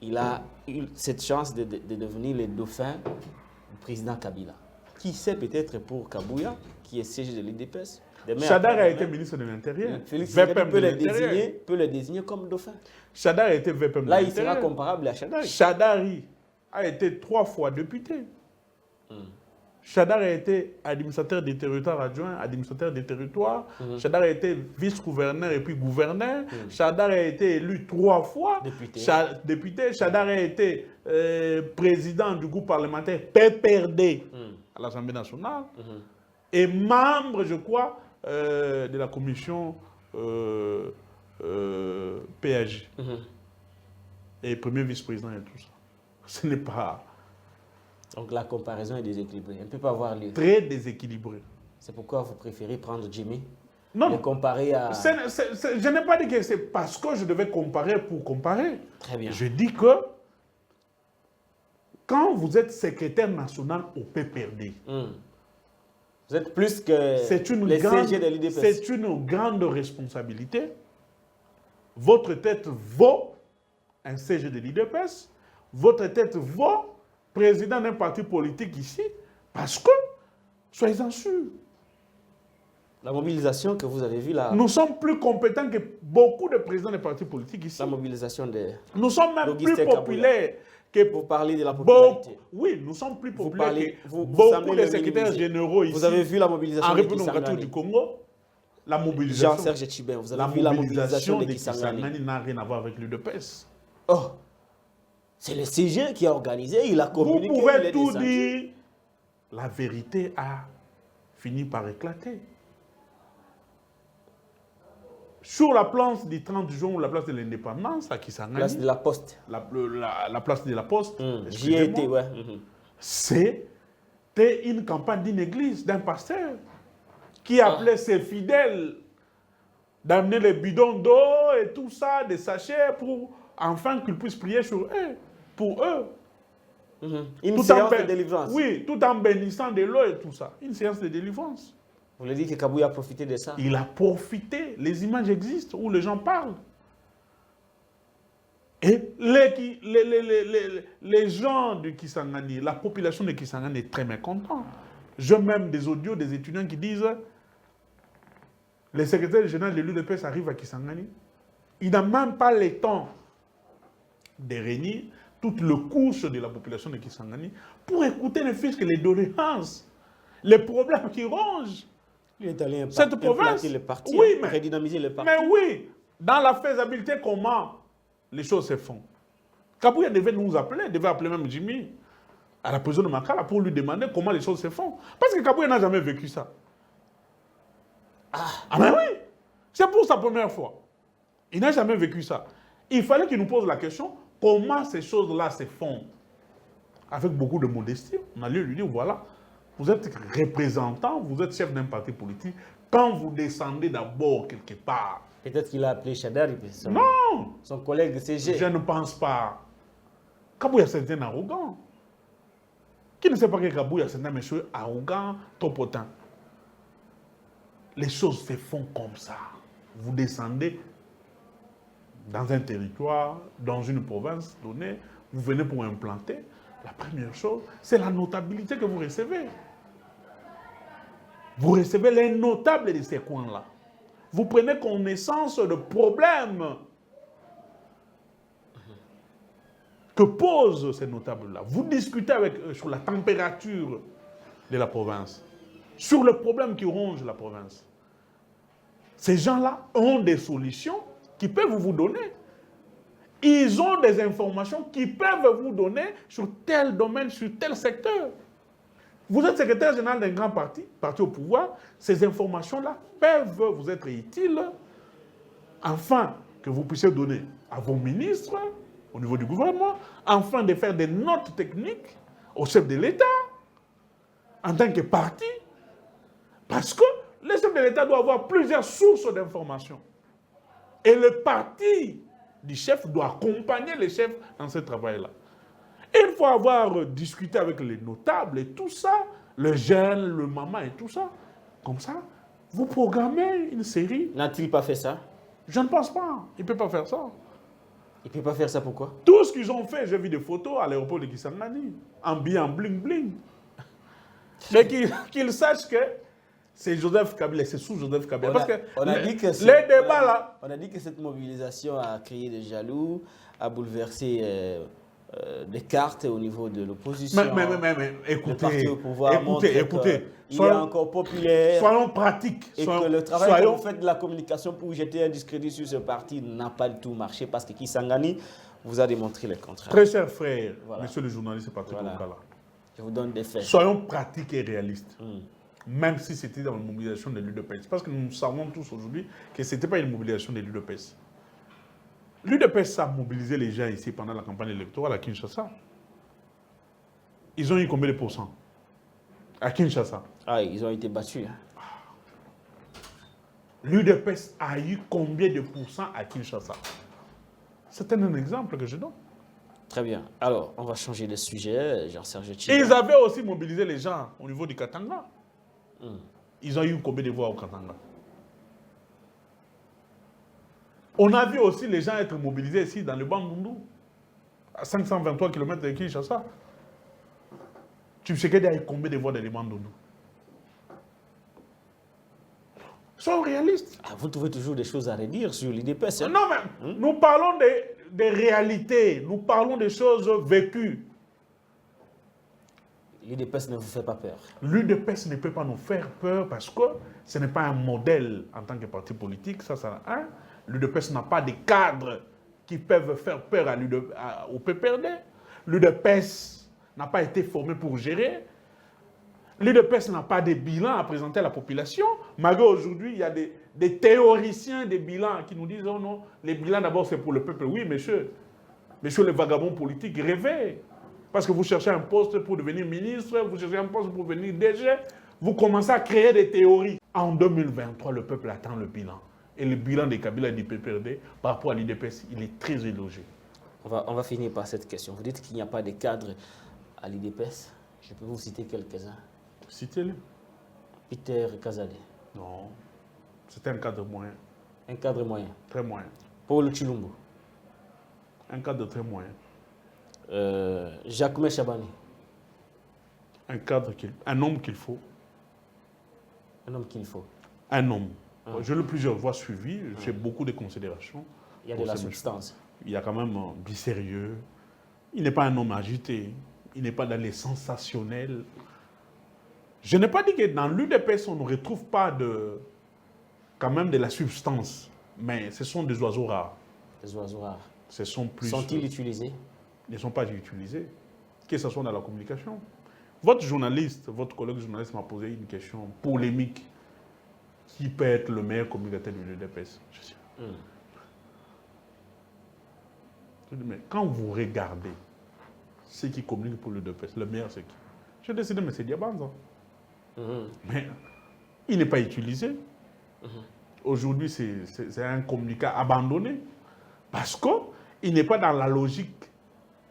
il a eu cette chance de devenir le dauphin du président Kabila. Qui sait peut-être pour Kabouya, qui est CG de l'IDPS.
Chadari a été ministre de l'Intérieur.
Félix peut le désigner comme dauphin.
Chadari a été VPM de
Là,
l'Intérieur.
il sera comparable à Chadari.
Chadari a été 3 fois député. Chadari a été administrateur des territoires adjoint, administrateur des territoires. Chadari a été vice-gouverneur et puis gouverneur. Chadari a été élu 3 fois. Député. Chadari a été président du groupe parlementaire PPRD à l'Assemblée nationale. Et membre, je crois, de la commission PAJ. Et premier vice-président et tout ça. Ce n'est pas...
Donc la comparaison est déséquilibrée. Elle ne peut pas avoir lieu.
Très déséquilibrée.
C'est pourquoi vous préférez prendre Jimmy
et
comparer à...
Je n'ai pas dit que c'est parce que je devais comparer pour comparer.
Très bien.
Je dis que quand vous êtes secrétaire national au PPRD,
vous êtes plus que les CG de l'IDPS.
C'est une grande responsabilité. Votre tête vaut un CG de l'IDPS. Votre tête vaut président d'un parti politique ici. Parce que, soyez-en sûrs.
La mobilisation que vous avez vue là...
Nous sommes plus compétents que beaucoup de présidents des partis politiques ici.
La mobilisation des...
Nous sommes même plus populaires que...
Vous parlez de la popularité.
Oui, nous sommes plus populaires que beaucoup de secrétaires généraux ici.
Vous avez vu la mobilisation
en République démocratique du Congo. La mobilisation...
Jean-Serge Tchibin, vous avez vu la mobilisation de
Kisangani n'a rien à voir avec l'UDPS.
Oh, c'est le CG qui a organisé, il a communiqué.
Vous pouvez tout dire. La vérité a fini par éclater. Sur la place du 30 juin, la place de l'indépendance, à Kisangani.
Place de la Poste.
La place de la Poste.
J'y ai été, ouais.
C'était une campagne d'une église, d'un pasteur, qui appelait ses fidèles d'amener les bidons d'eau et tout ça, des sachets, pour enfin qu'ils puissent prier sur eux, pour eux.
Une séance de délivrance.
Oui, tout en bénissant de l'eau et tout ça. Une séance de délivrance.
Vous voulez dire que Kabouya a profité de ça?
Il a profité. Les images existent où les gens parlent. Et les gens de Kisangani, la population de Kisangani est très mécontente. J'ai même des audios des étudiants qui disent le secrétaire général de l'UDPS arrive à Kisangani. Il n'a même pas le temps de réunir toute le couche de la population de Kisangani pour écouter ne fût-ce que les doléances, les problèmes qui rongent cette province.
Le parti,
oui, mais,
redynamiser le parti.
Mais oui, dans la faisabilité, comment les choses se font? Kabouya devait nous appeler, devait appeler même Jimmy à la prison de Makala pour lui demander comment les choses se font. Parce que Kabouya n'a jamais vécu ça. Ah ben oui, c'est pour sa première fois. Il n'a jamais vécu ça. Il fallait qu'il nous pose la question, comment ces choses-là se font? Avec beaucoup de modestie, on a lieu de lui dire, voilà, vous êtes représentant, vous êtes chef d'un parti politique, quand vous descendez d'abord quelque part...
Peut-être qu'il a appelé Chadari, son collègue de CG.
Je ne pense pas. Kabouya, c'est un arrogant. Qui ne sait pas que Kabouya, c'est un monsieur arrogant, trop autant. Les choses se font comme ça. Vous descendez dans un territoire, dans une province donnée, vous venez pour implanter. La première chose, c'est la notabilité que vous recevez. Vous recevez les notables de ces coins-là. Vous prenez connaissance de problèmes que posent ces notables-là. Vous discutez avec eux sur la température de la province, sur le problème qui ronge la province. Ces gens-là ont des solutions qui peuvent vous donner. Ils ont des informations qui peuvent vous donner sur tel domaine, sur tel secteur. Vous êtes secrétaire général d'un grand parti au pouvoir, ces informations-là peuvent vous être utiles, enfin, que vous puissiez donner à vos ministres, au niveau du gouvernement, afin de faire des notes techniques au chef de l'État, en tant que parti, parce que le chef de l'État doit avoir plusieurs sources d'informations. Et le parti du chef doit accompagner les chefs dans ce travail-là. Il faut avoir discuté avec les notables et tout ça, le jeune, le maman et tout ça. Comme ça, vous programmez une série.
N'a-t-il pas fait ça?
Je ne pense pas. Il ne peut pas faire ça.
Il ne peut pas faire ça pourquoi?
Tout ce qu'ils ont fait, j'ai vu des photos à l'aéroport de Kisangani, habillés en bling-bling. Mais qu'ils sachent que c'est Joseph Kabila, c'est sous Joseph Kabila. Parce que les débats là...
On a dit que cette mobilisation a créé des jaloux, a bouleversé des cartes au niveau de l'opposition.
Mais écoutez,
le parti au pouvoir
écoutez,
il est encore populaire.
Soyons pratiques.
Et que le travail que vous faites de la communication pour jeter un discrédit sur ce parti n'a pas du tout marché parce que Kisangani vous a démontré le contraire.
Très cher frère, monsieur le journaliste Patrick Okala.
Je vous donne des faits.
Soyons pratiques et réalistes. Même si c'était dans la mobilisation de l'UDPS. Parce que nous savons tous aujourd'hui que ce n'était pas une mobilisation de l'UDPS. L'UDPS a mobilisé les gens ici pendant la campagne électorale à Kinshasa. Ils ont eu combien de pourcents à Kinshasa?
Ah, ils ont été battus. Hein.
L'UDPS a eu combien de pourcents à Kinshasa? C'est un exemple que je donne.
Très bien. Alors, on va changer de sujet. Jean-Serge Tchiba.
Ils avaient aussi mobilisé les gens au niveau du Katanga. Ils ont eu combien de voix au Katanga? On a vu aussi les gens être mobilisés ici dans le Bandundu, à 523 km de Kinshasa. Tshisekedi a eu combien de voix dans le Bandundu? Soyons réalistes.
Ah, vous trouvez toujours des choses à redire sur l'UDPS. Hein?
Non, mais nous parlons des réalités, nous parlons des choses vécues.
L'UDPS ne vous fait pas peur.
L'UDPS ne peut pas nous faire peur parce que ce n'est pas un modèle en tant que parti politique, ça hein? L'UDPS n'a pas de cadres qui peuvent faire peur au PPRD. L'UDPS n'a pas été formé pour gérer. L'UDPS n'a pas de bilan à présenter à la population. Malgré aujourd'hui, il y a des théoriciens des bilans qui nous disent « Oh non, les bilans d'abord c'est pour le peuple ». Oui, monsieur les vagabonds politiques, rêvez. Parce que vous cherchez un poste pour devenir ministre, vous cherchez un poste pour devenir DG, vous commencez à créer des théories. En 2023, le peuple attend le bilan. Et le bilan de Kabila et du PPRD, par rapport à l'UDPS, il est très élogé.
On va finir par cette question. Vous dites qu'il n'y a pas de cadre à l'UDPS. Je peux vous citer quelques-uns.
Citez-le.
Peter Kazade.
Non, c'était un cadre moyen.
Un cadre moyen.
Très moyen.
Paul Chilumbu.
Un cadre très moyen.
Jacques Chabani.
Un homme qu'il faut.
Un homme qu'il faut.
Un homme. Je l'ai plusieurs fois suivi, j'ai beaucoup de considérations.
Il y a de la substance.
Il y a quand même du sérieux. Il n'est pas un homme agité. Il n'est pas dans les sensationnels. Je n'ai pas dit que dans l'UDPS, on ne retrouve pas quand même de la substance. Mais ce sont des oiseaux rares.
Des oiseaux rares.
Ce sont plus...
Sont-ils utilisés?
Ils ne sont pas utilisés. Que ce soit dans la communication. Votre journaliste, votre collègue journaliste m'a posé une question polémique. Qui peut être le meilleur communicateur de l'UDPS? Je dis, mais quand vous regardez ceux qui communiquent pour l'UDPS, le meilleur c'est qui? J'ai décidé, mais c'est Diabanza. Mais il n'est pas utilisé. Aujourd'hui, c'est un communicant abandonné. Parce qu'il n'est pas dans la logique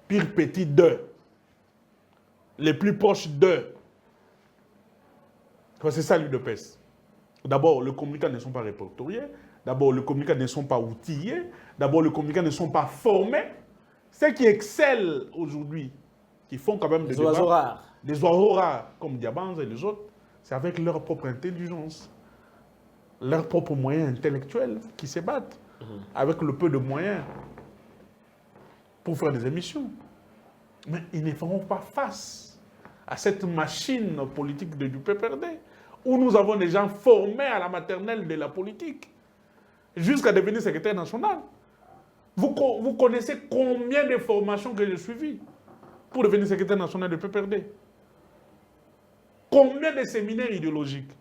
pire petit d'eux. Les plus proches d'eux. C'est ça l'UDPS. D'abord, les communicants ne sont pas répertoriés. D'abord, les communicants ne sont pas outillés. D'abord, les communicants ne sont pas formés. Ceux qui excellent aujourd'hui, qui font quand même
des oiseaux rares.
Des oiseaux rares, comme Diabanza et les autres, c'est avec leur propre intelligence, leurs propres moyens intellectuels qui se battent, avec le peu de moyens pour faire des émissions. Mais ils ne feront pas face à cette machine politique du PPRD, où nous avons des gens formés à la maternelle de la politique, jusqu'à devenir secrétaire national. Vous connaissez combien de formations que j'ai suivies pour devenir secrétaire national du PPRD? Combien de séminaires idéologiques?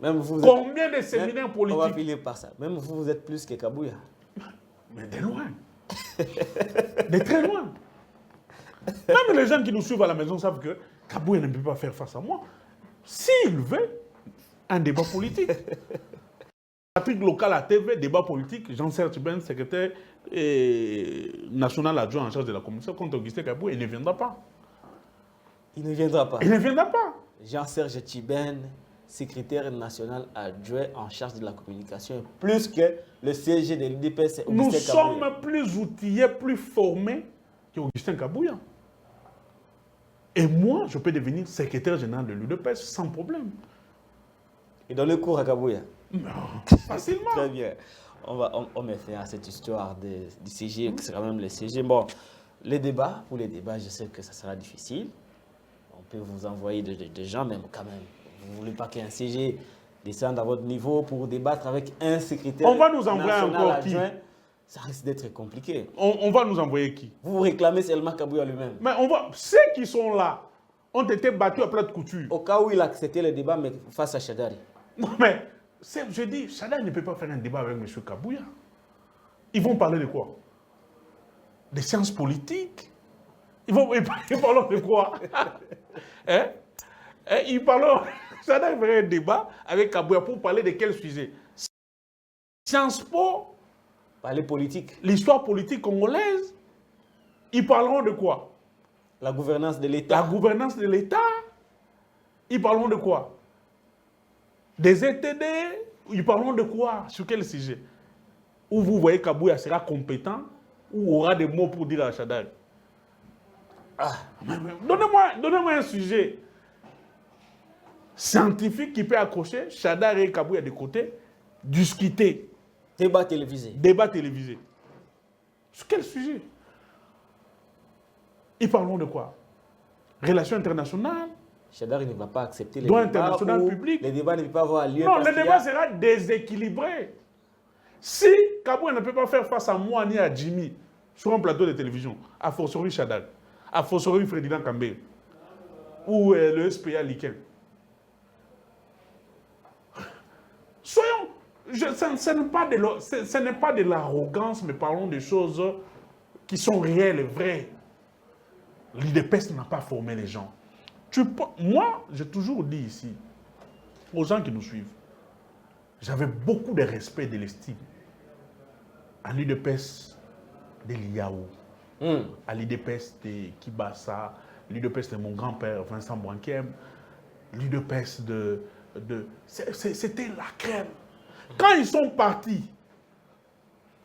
Même vous
combien de séminaires politiques?
On va finir par ça. Même vous êtes plus que Kabouya.
Mais de loin. De très loin. Même les gens qui nous suivent à la maison savent que Kabouya ne peut pas faire face à moi. S'il veut, un débat politique. Patrick Local à TV, débat politique, Jean-Serge Ben, secrétaire national adjoint en charge de la communication contre Augustin Kabouya, il ne viendra pas.
Il ne viendra pas.
Il ne viendra pas.
Jean-Serge Tchiben, secrétaire national adjoint en charge de la communication, plus que le CG de l'UDPS.
Nous sommes plus outillés, plus formés qu'Augustin Kabouya. Et moi, je peux devenir secrétaire général de l'UDPS sans problème.
Et dans le cours à Kabouya?
Non, facilement.
Très bien. On met fin à cette histoire du CG, c'est quand même le CG. Bon, pour les débats, je sais que ça sera difficile. On peut vous envoyer des gens, même quand même. Vous ne voulez pas qu'un CG descende à votre niveau pour débattre avec un secrétaire
national. On va nous envoyer encore
adjoint, ça risque d'être compliqué.
On va nous envoyer qui?
Vous réclamez seulement Kabouya lui-même.
Mais ceux qui sont là ont été battus à plat de couture.
Au cas où il a accepté le débat, mais face à Chadari.
Mais je dis, Chadari ne peut pas faire un débat avec M. Kabouya. Ils vont parler de quoi? Des sciences politiques? Ils parlent de quoi? Hein? Chadari ferait un débat avec Kabouya pour parler de quel sujet? Sciences Po?
Parler politique.
L'histoire politique congolaise? Ils parleront de quoi?
La gouvernance de l'État.
La gouvernance de l'État? Ils parleront de quoi? Des ETD? Ils parleront de quoi? Sur quel sujet? Où vous voyez Kabouya sera compétent ou aura des mots pour dire à Chadari? Donnez-moi un sujet scientifique qui peut accrocher Chadari et Kabouya de côté, discuter.
Débat télévisé.
Débat télévisé. Sur quel sujet? Ils parleront de quoi? Relations internationales?
Chadari ne va pas accepter les
droit
débats
international public.
Les débats ne peuvent pas avoir lieu.
Non, le débat sera déséquilibré. Si Kabouya ne peut pas faire face à moi ni à Jimmy sur un plateau de télévision, à fortiori Chadari, à fortiori Ferdinand Kambé, ou le SPA Liken. Soyons... Ce n'est pas de l'arrogance, mais parlons des choses qui sont réelles et vraies. L'UDPS n'a pas formé les gens. Moi, j'ai toujours dit ici, aux gens qui nous suivent, j'avais beaucoup de respect et de l'estime à l'UDPS de Liaou, à l'UDPS de Kibassa, l'UDPS de mon grand-père Vincent Branquem, l'UDPS c'était la crème. Quand ils sont partis,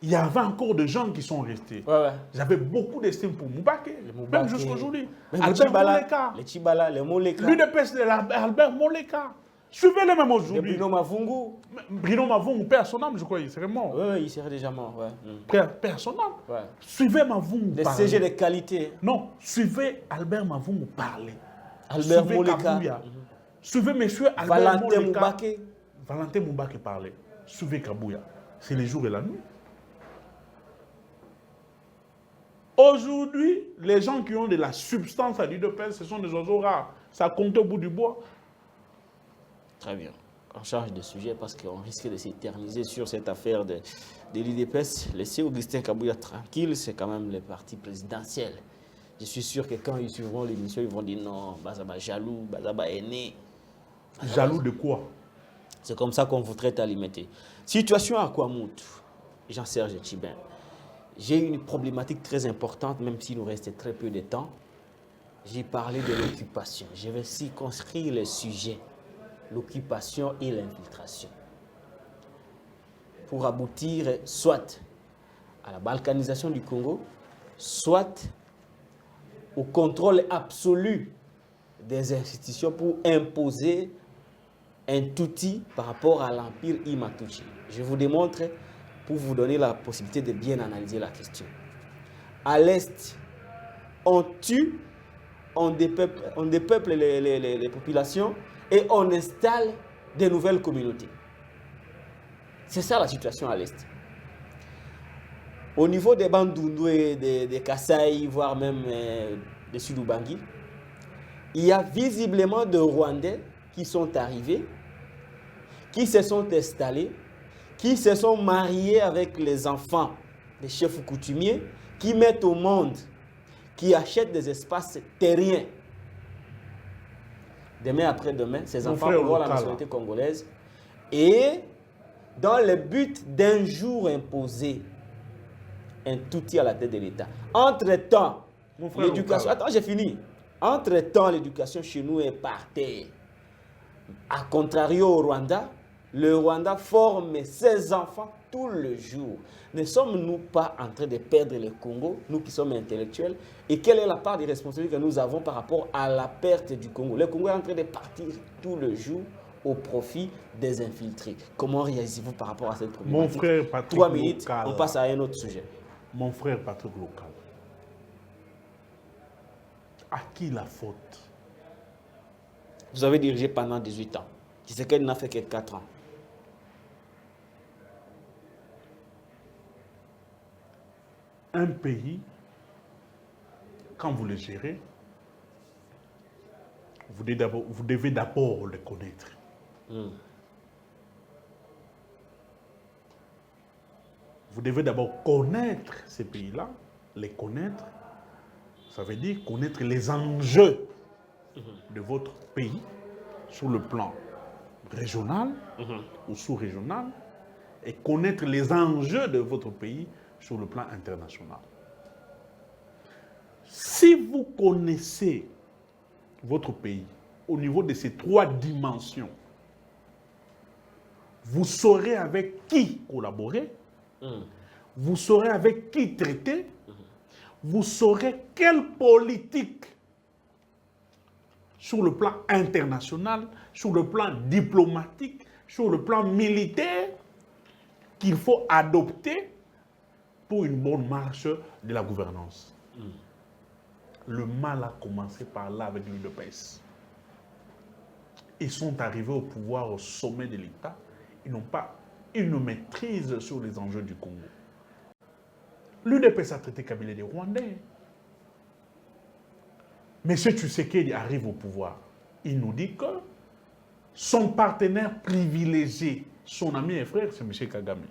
il y avait encore des gens qui sont restés.
Ouais.
J'avais beaucoup d'estime pour Moubaké, même jusqu'à aujourd'hui.
Les Tchibala, les Moleka.
L'UDPS de Albert Moleka. Suivez-les même aujourd'hui.
Bruno Mavungu.
Bruno Mavungu, père son âme, je crois, il serait mort.
Oui, il serait déjà mort.
Père son âme.
Ouais.
Suivez Mavungu
des
parler.
CG de qualité.
Non, suivez Albert Mavungu parler.
Albert
suivez
Moleka.
Kabouya. Suivez monsieur Albert
Valentin
Moleka.
Moubaké.
Valentin Moubaké parler. Suivez Kabouya. C'est les jours et la nuit. Aujourd'hui, les gens qui ont de la substance à l'UDPS, ce sont des oiseaux rares. Ça compte au bout du bois.
Très bien. On change de sujet parce qu'on risque de s'éterniser sur cette affaire de l'UDPS. Laissez Augustin Kabouya tranquille, c'est quand même le parti présidentiel. Je suis sûr que quand ils suivront l'émission, ils vont dire non, Bazaba jaloux, Bazaba aîné.
Jaloux de quoi?
C'est comme ça qu'on vous traite à l'imiter. Situation à Kwamoutou, Jean-Serge Tchiben. J'ai une problématique très importante, même s'il nous restait très peu de temps. J'ai parlé de l'occupation. Je vais circonscrire le sujet, l'occupation et l'infiltration, pour aboutir soit à la balkanisation du Congo, soit au contrôle absolu des institutions pour imposer un touti par rapport à l'empire Imatuchi. Je vous démontre pour vous donner la possibilité de bien analyser la question. À l'Est, on tue, on dépeuple les populations et on installe de nouvelles communautés. C'est ça la situation à l'Est. Au niveau des Bandundu, des Kasaï, voire même des Sud-Ubangi, il y a visiblement des Rwandais qui sont arrivés, qui se sont installés, qui se sont mariés avec les enfants des chefs coutumiers qui mettent au monde, qui achètent des espaces terriens. Demain après-demain, ces enfants auront la nationalité congolaise et dans le but d'un jour imposer un touti à la tête de l'État. Entre-temps, l'éducation... Attends, j'ai fini. Entre-temps, l'éducation chez nous est par terre. A contrario au Rwanda, le Rwanda forme ses enfants tout le jour. Ne sommes-nous pas en train de perdre le Congo, nous qui sommes intellectuels? Et quelle est la part des responsabilités que nous avons par rapport à la perte du Congo? Le Congo est en train de partir tout le jour au profit des infiltrés. Comment réagissez-vous par rapport à cette problématique?
Mon frère Patrick
3 minutes,
Local,
on passe à un autre sujet.
Mon frère Patrick Local, à qui la faute?
Vous avez dirigé pendant 18 ans. Tshisekedi n'a fait que 4 ans.
Un pays, quand vous le gérez, vous devez d'abord le connaître. Vous devez d'abord connaître ces pays-là, les connaître. Ça veut dire connaître les enjeux de votre pays sur le plan régional ou sous-régional et connaître les enjeux de votre pays sur le plan international. Si vous connaissez votre pays au niveau de ces 3 dimensions, vous saurez avec qui collaborer, vous saurez avec qui traiter, vous saurez quelle politique sur le plan international, sur le plan diplomatique, sur le plan militaire qu'il faut adopter pour une bonne marche de la gouvernance. Le mal a commencé par là avec l'UDPS. Ils sont arrivés au pouvoir au sommet de l'État. Ils n'ont pas une maîtrise sur les enjeux du Congo. L'UDPS a traité Kabila des Rwandais. M. Tshisekedi arrive au pouvoir. Il nous dit que son partenaire privilégié, son ami et frère, c'est M. Kagame.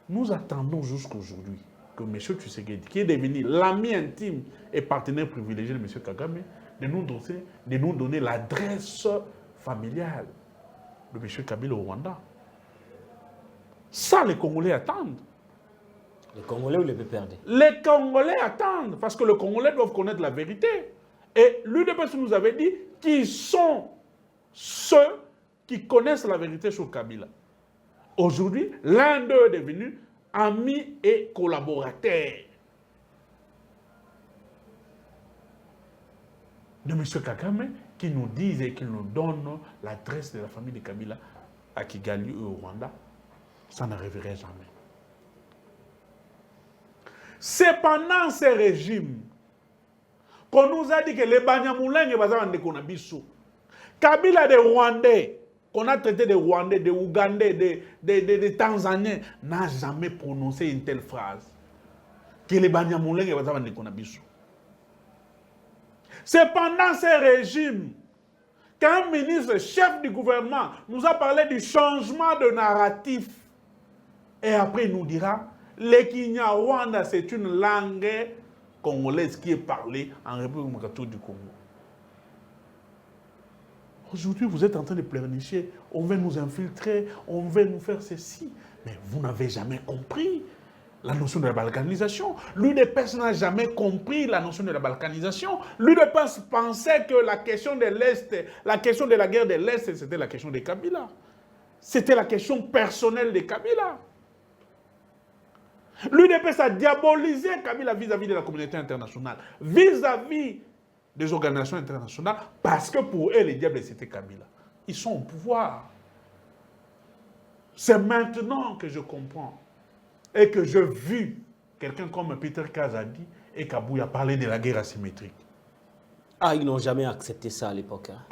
Nous attendons jusqu'aujourd'hui que M. Tshisekedi, qui est devenu l'ami intime et partenaire privilégié de M. Kagame, de nous donner l'adresse familiale de M. Kabila au Rwanda. Ça, les Congolais attendent.
Les Congolais ou les perdus?
Les Congolais attendent, parce que les Congolais doivent connaître la vérité. Et l'UDPS nous avait dit qui sont ceux qui connaissent la vérité sur Kabila. Aujourd'hui, l'un d'eux est devenu ami et collaborateur de M. Kagame, qui nous disent et qui nous donnent l'adresse de la famille de Kabila à Kigali ou au Rwanda. Ça n'arriverait jamais. C'est pendant ces régimes qu'on nous a dit que les Banyamulenge bazavande konabiso. Kabila des Rwandais, qu'on a traité de Rwandais, de Ougandais, de Tanzaniens, n'a jamais prononcé une telle phrase. Que les Banyamulenge bazavande konabiso. C'est pendant ces régimes qu'un ministre, chef du gouvernement, nous a parlé du changement de narratif. Et après, il nous dira, le Kinyarwanda, c'est une langue congolaise qui est parlée en République démocratique du Congo. Aujourd'hui, vous êtes en train de pleurnicher, on veut nous infiltrer, on veut nous faire ceci. Mais vous n'avez jamais compris la notion de la balkanisation. L'UDPS n'a jamais compris la notion de la balkanisation. L'UDPS pensait que la question de l'Est, la question de la guerre de l'Est, c'était la question de Kabila. C'était la question personnelle de Kabila. L'UDPS a diabolisé Kabila vis-à-vis de la communauté internationale, vis-à-vis des organisations internationales, parce que pour eux, les diables, c'était Kabila. Ils sont au pouvoir. C'est maintenant que je comprends et que je vu quelqu'un comme Peter Kazadi et Kabouya parler de la guerre asymétrique.
Ah, ils n'ont jamais accepté ça à l'époque. Hein.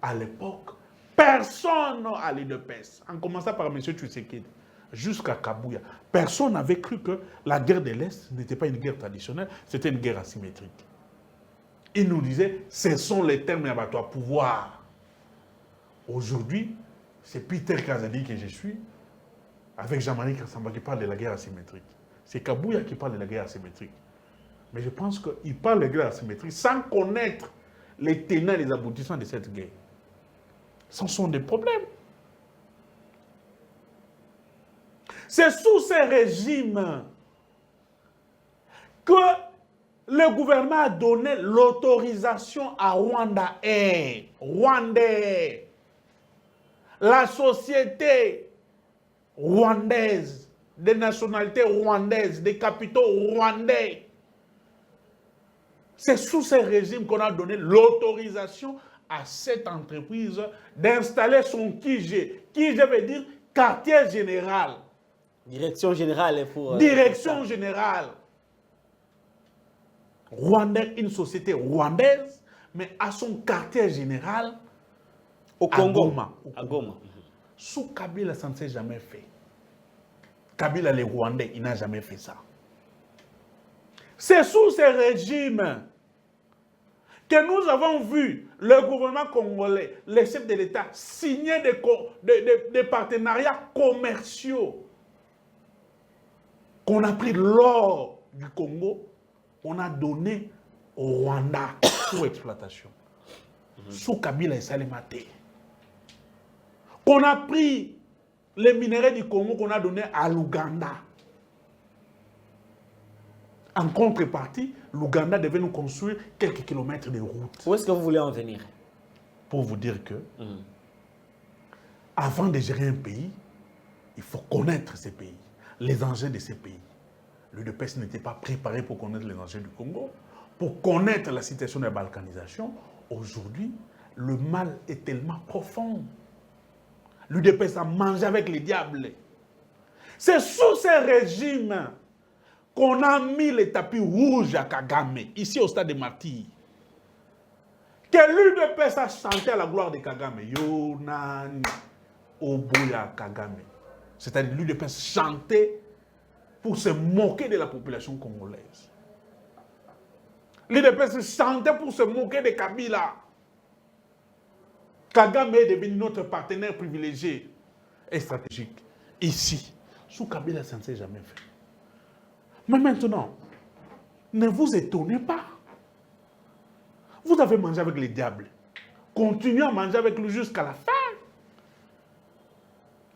À l'époque, personne à l'UDPS, en commençant par M. Tshisekedi, jusqu'à Kabouya, personne n'avait cru que la guerre de l'Est n'était pas une guerre traditionnelle, c'était une guerre asymétrique. Il nous disait, ce sont les termes abattoirs pouvoir. Aujourd'hui, c'est Peter Kazadi que je suis. avec Jean-Marie Kassamba qui parle de la guerre asymétrique. C'est Kabouya qui parle de la guerre asymétrique. Mais je pense qu'il parle de la guerre asymétrique sans connaître les tenants et les aboutissants de cette guerre. Ce sont des problèmes. C'est sous ces régimes que le gouvernement a donné l'autorisation à Rwanda Air. Rwanda Air. La société rwandaise, des nationalités rwandaises, des capitaux rwandais. C'est sous ces régimes qu'on a donné l'autorisation à cette entreprise d'installer son QG. QG veut dire quartier général.
Direction générale pour...
Direction générale. Rwanda, une société rwandaise, mais à son quartier général
au Congo.
À Goma. Sous Kabila, ça ne s'est jamais fait. Kabila, les Rwandais, il n'a jamais fait ça. C'est sous ces régimes que nous avons vu le gouvernement congolais, les chefs de l'État, signer des partenariats commerciaux. Qu'on a pris l'or du Congo, on a donné au Rwanda pour exploitation. Sous Kabila et Salimate. Qu'on a pris les minéraux du Congo qu'on a donné à l'Ouganda. En contrepartie, l'Ouganda devait nous construire quelques kilomètres de route.
Où est-ce que vous voulez en venir?
Pour vous dire que, avant de gérer un pays, il faut connaître ces pays, les enjeux de ces pays. L'UDPS n'était pas préparé pour connaître les enjeux du Congo, pour connaître la situation de la balkanisation. Aujourd'hui, le mal est tellement profond. L'UDPS a mangé avec les diables. C'est sous ces régimes qu'on a mis les tapis rouges à Kagame, ici au stade des Martyrs. Que l'UDPS a chanté à la gloire de Kagame. Yonani, Obuya Kagame. C'est-à-dire l'UDPS chantait pour se moquer de la population congolaise. L'UDPS chantait pour se moquer de Kabila. Kagame est devenu notre partenaire privilégié et stratégique. Ici, sous Kabila, ça ne s'est jamais fait. Mais maintenant, ne vous étonnez pas. Vous avez mangé avec les diables. Continuez à manger avec lui jusqu'à la fin.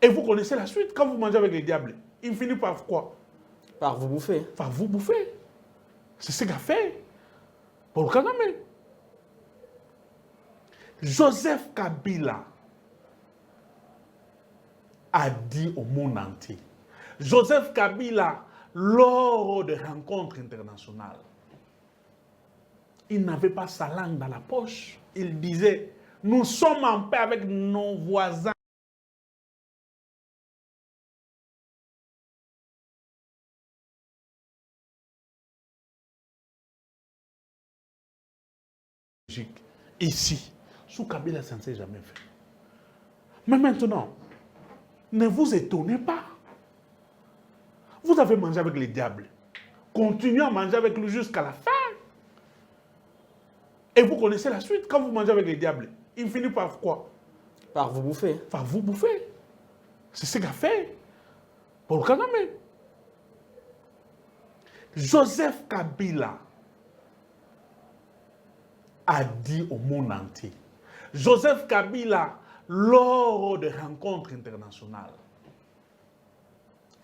Et vous connaissez la suite. Quand vous mangez avec les diables, il finit par quoi?
Par vous bouffer.
Par vous bouffer. C'est ce qu'a fait Paul Kagame. Joseph Kabila a dit au monde entier. Joseph Kabila, lors de rencontres internationales, il n'avait pas sa langue dans la poche. Il disait, nous sommes en paix avec nos voisins. Ici, sous Kabila, ça ne s'est jamais fait. Mais maintenant, ne vous étonnez pas. Vous avez mangé avec les diables. Continuez à manger avec lui jusqu'à la fin. Et vous connaissez la suite. Quand vous mangez avec les diables, il finit par quoi?
Par vous bouffer.
Par vous bouffer. C'est ce qu'a fait Paul Kagame. Joseph Kabila a dit au monde entier. Joseph Kabila, lors de rencontres internationales,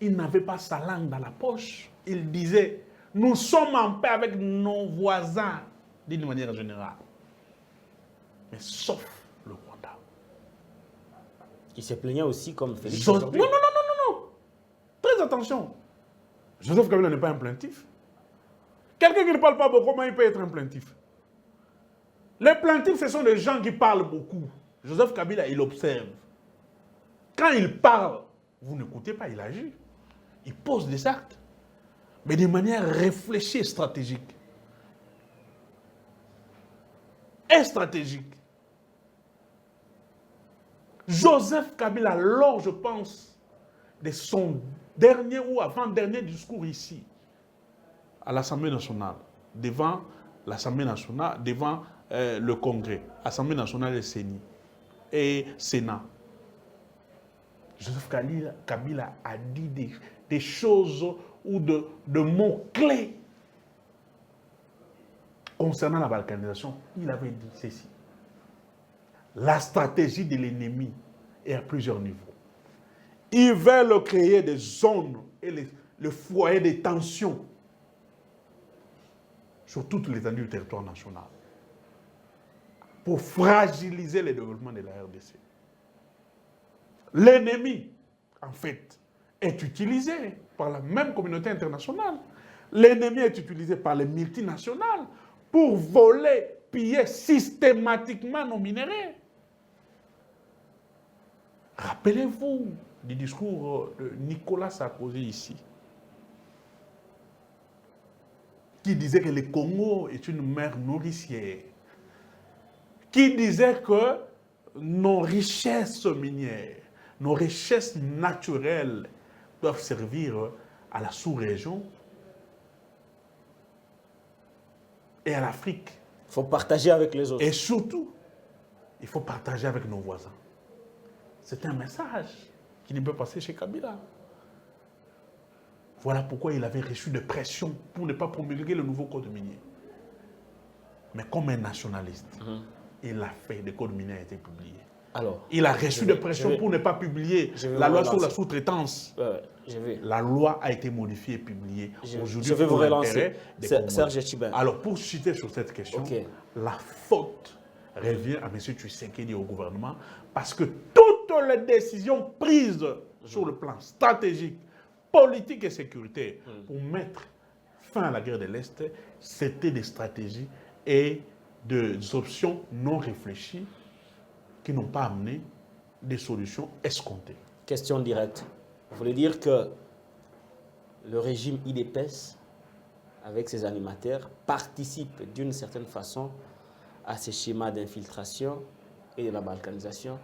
il n'avait pas sa langue dans la poche. Il disait, nous sommes en paix avec nos voisins, d'une manière générale. Mais sauf le Rwanda.
Il se plaignait aussi comme Félix.
Non. Très attention. Joseph Kabila n'est pas un plaintif. Quelqu'un qui ne parle pas beaucoup, comment il peut être un plaintif? Les plaintifs, ce sont des gens qui parlent beaucoup. Joseph Kabila, il observe. Quand il parle, vous n'écoutez pas, il agit. Il pose des actes. Mais de manière réfléchie et stratégique. Et stratégique. Joseph Kabila, lors, je pense, de son dernier ou avant-dernier discours ici, à l'Assemblée nationale, devant l'Assemblée nationale, devant le Congrès, Assemblée nationale et Sénat. Joseph Kabila a dit des choses ou de mots-clés concernant la balkanisation. Il avait dit ceci. La stratégie de l'ennemi est à plusieurs niveaux. Ils veulent créer des zones et le foyer de tensions sur toute l'étendue du territoire national pour fragiliser le développement de la RDC. L'ennemi, en fait, est utilisé par la même communauté internationale. L'ennemi est utilisé par les multinationales pour voler, piller systématiquement nos minéraux. Rappelez-vous du discours de Nicolas Sarkozy ici, qui disait que le Congo est une mer nourricière, qui disait que nos richesses minières, nos richesses naturelles doivent servir à la sous-région et à l'Afrique.
Il faut partager avec les autres.
Et surtout, il faut partager avec nos voisins. C'est un message qui ne peut passer chez Kabila. Voilà pourquoi il avait reçu des pressions pour ne pas promulguer le nouveau code minier. Mais comme un nationaliste, il a fait, le code minier a été publié.
Alors,
il a reçu des pressions pour ne pas publier la loi sur la sous-traitance. La loi a été modifiée et publiée. Aujourd'hui,
je vais vous relancer.
Serge Tchiben. Alors, pour citer sur cette question, la faute revient à M. Tshisekedi et au gouvernement parce que toutes les décisions prises sur le plan stratégique, politique et sécuritaire pour mettre fin à la guerre de l'Est, c'était des stratégies et des options non réfléchies qui n'ont pas amené des solutions escomptées.
Question directe. Vous voulez dire que le régime IDPS, avec ses animateurs, participe d'une certaine façon à ces schémas d'infiltration et de la balkanisation,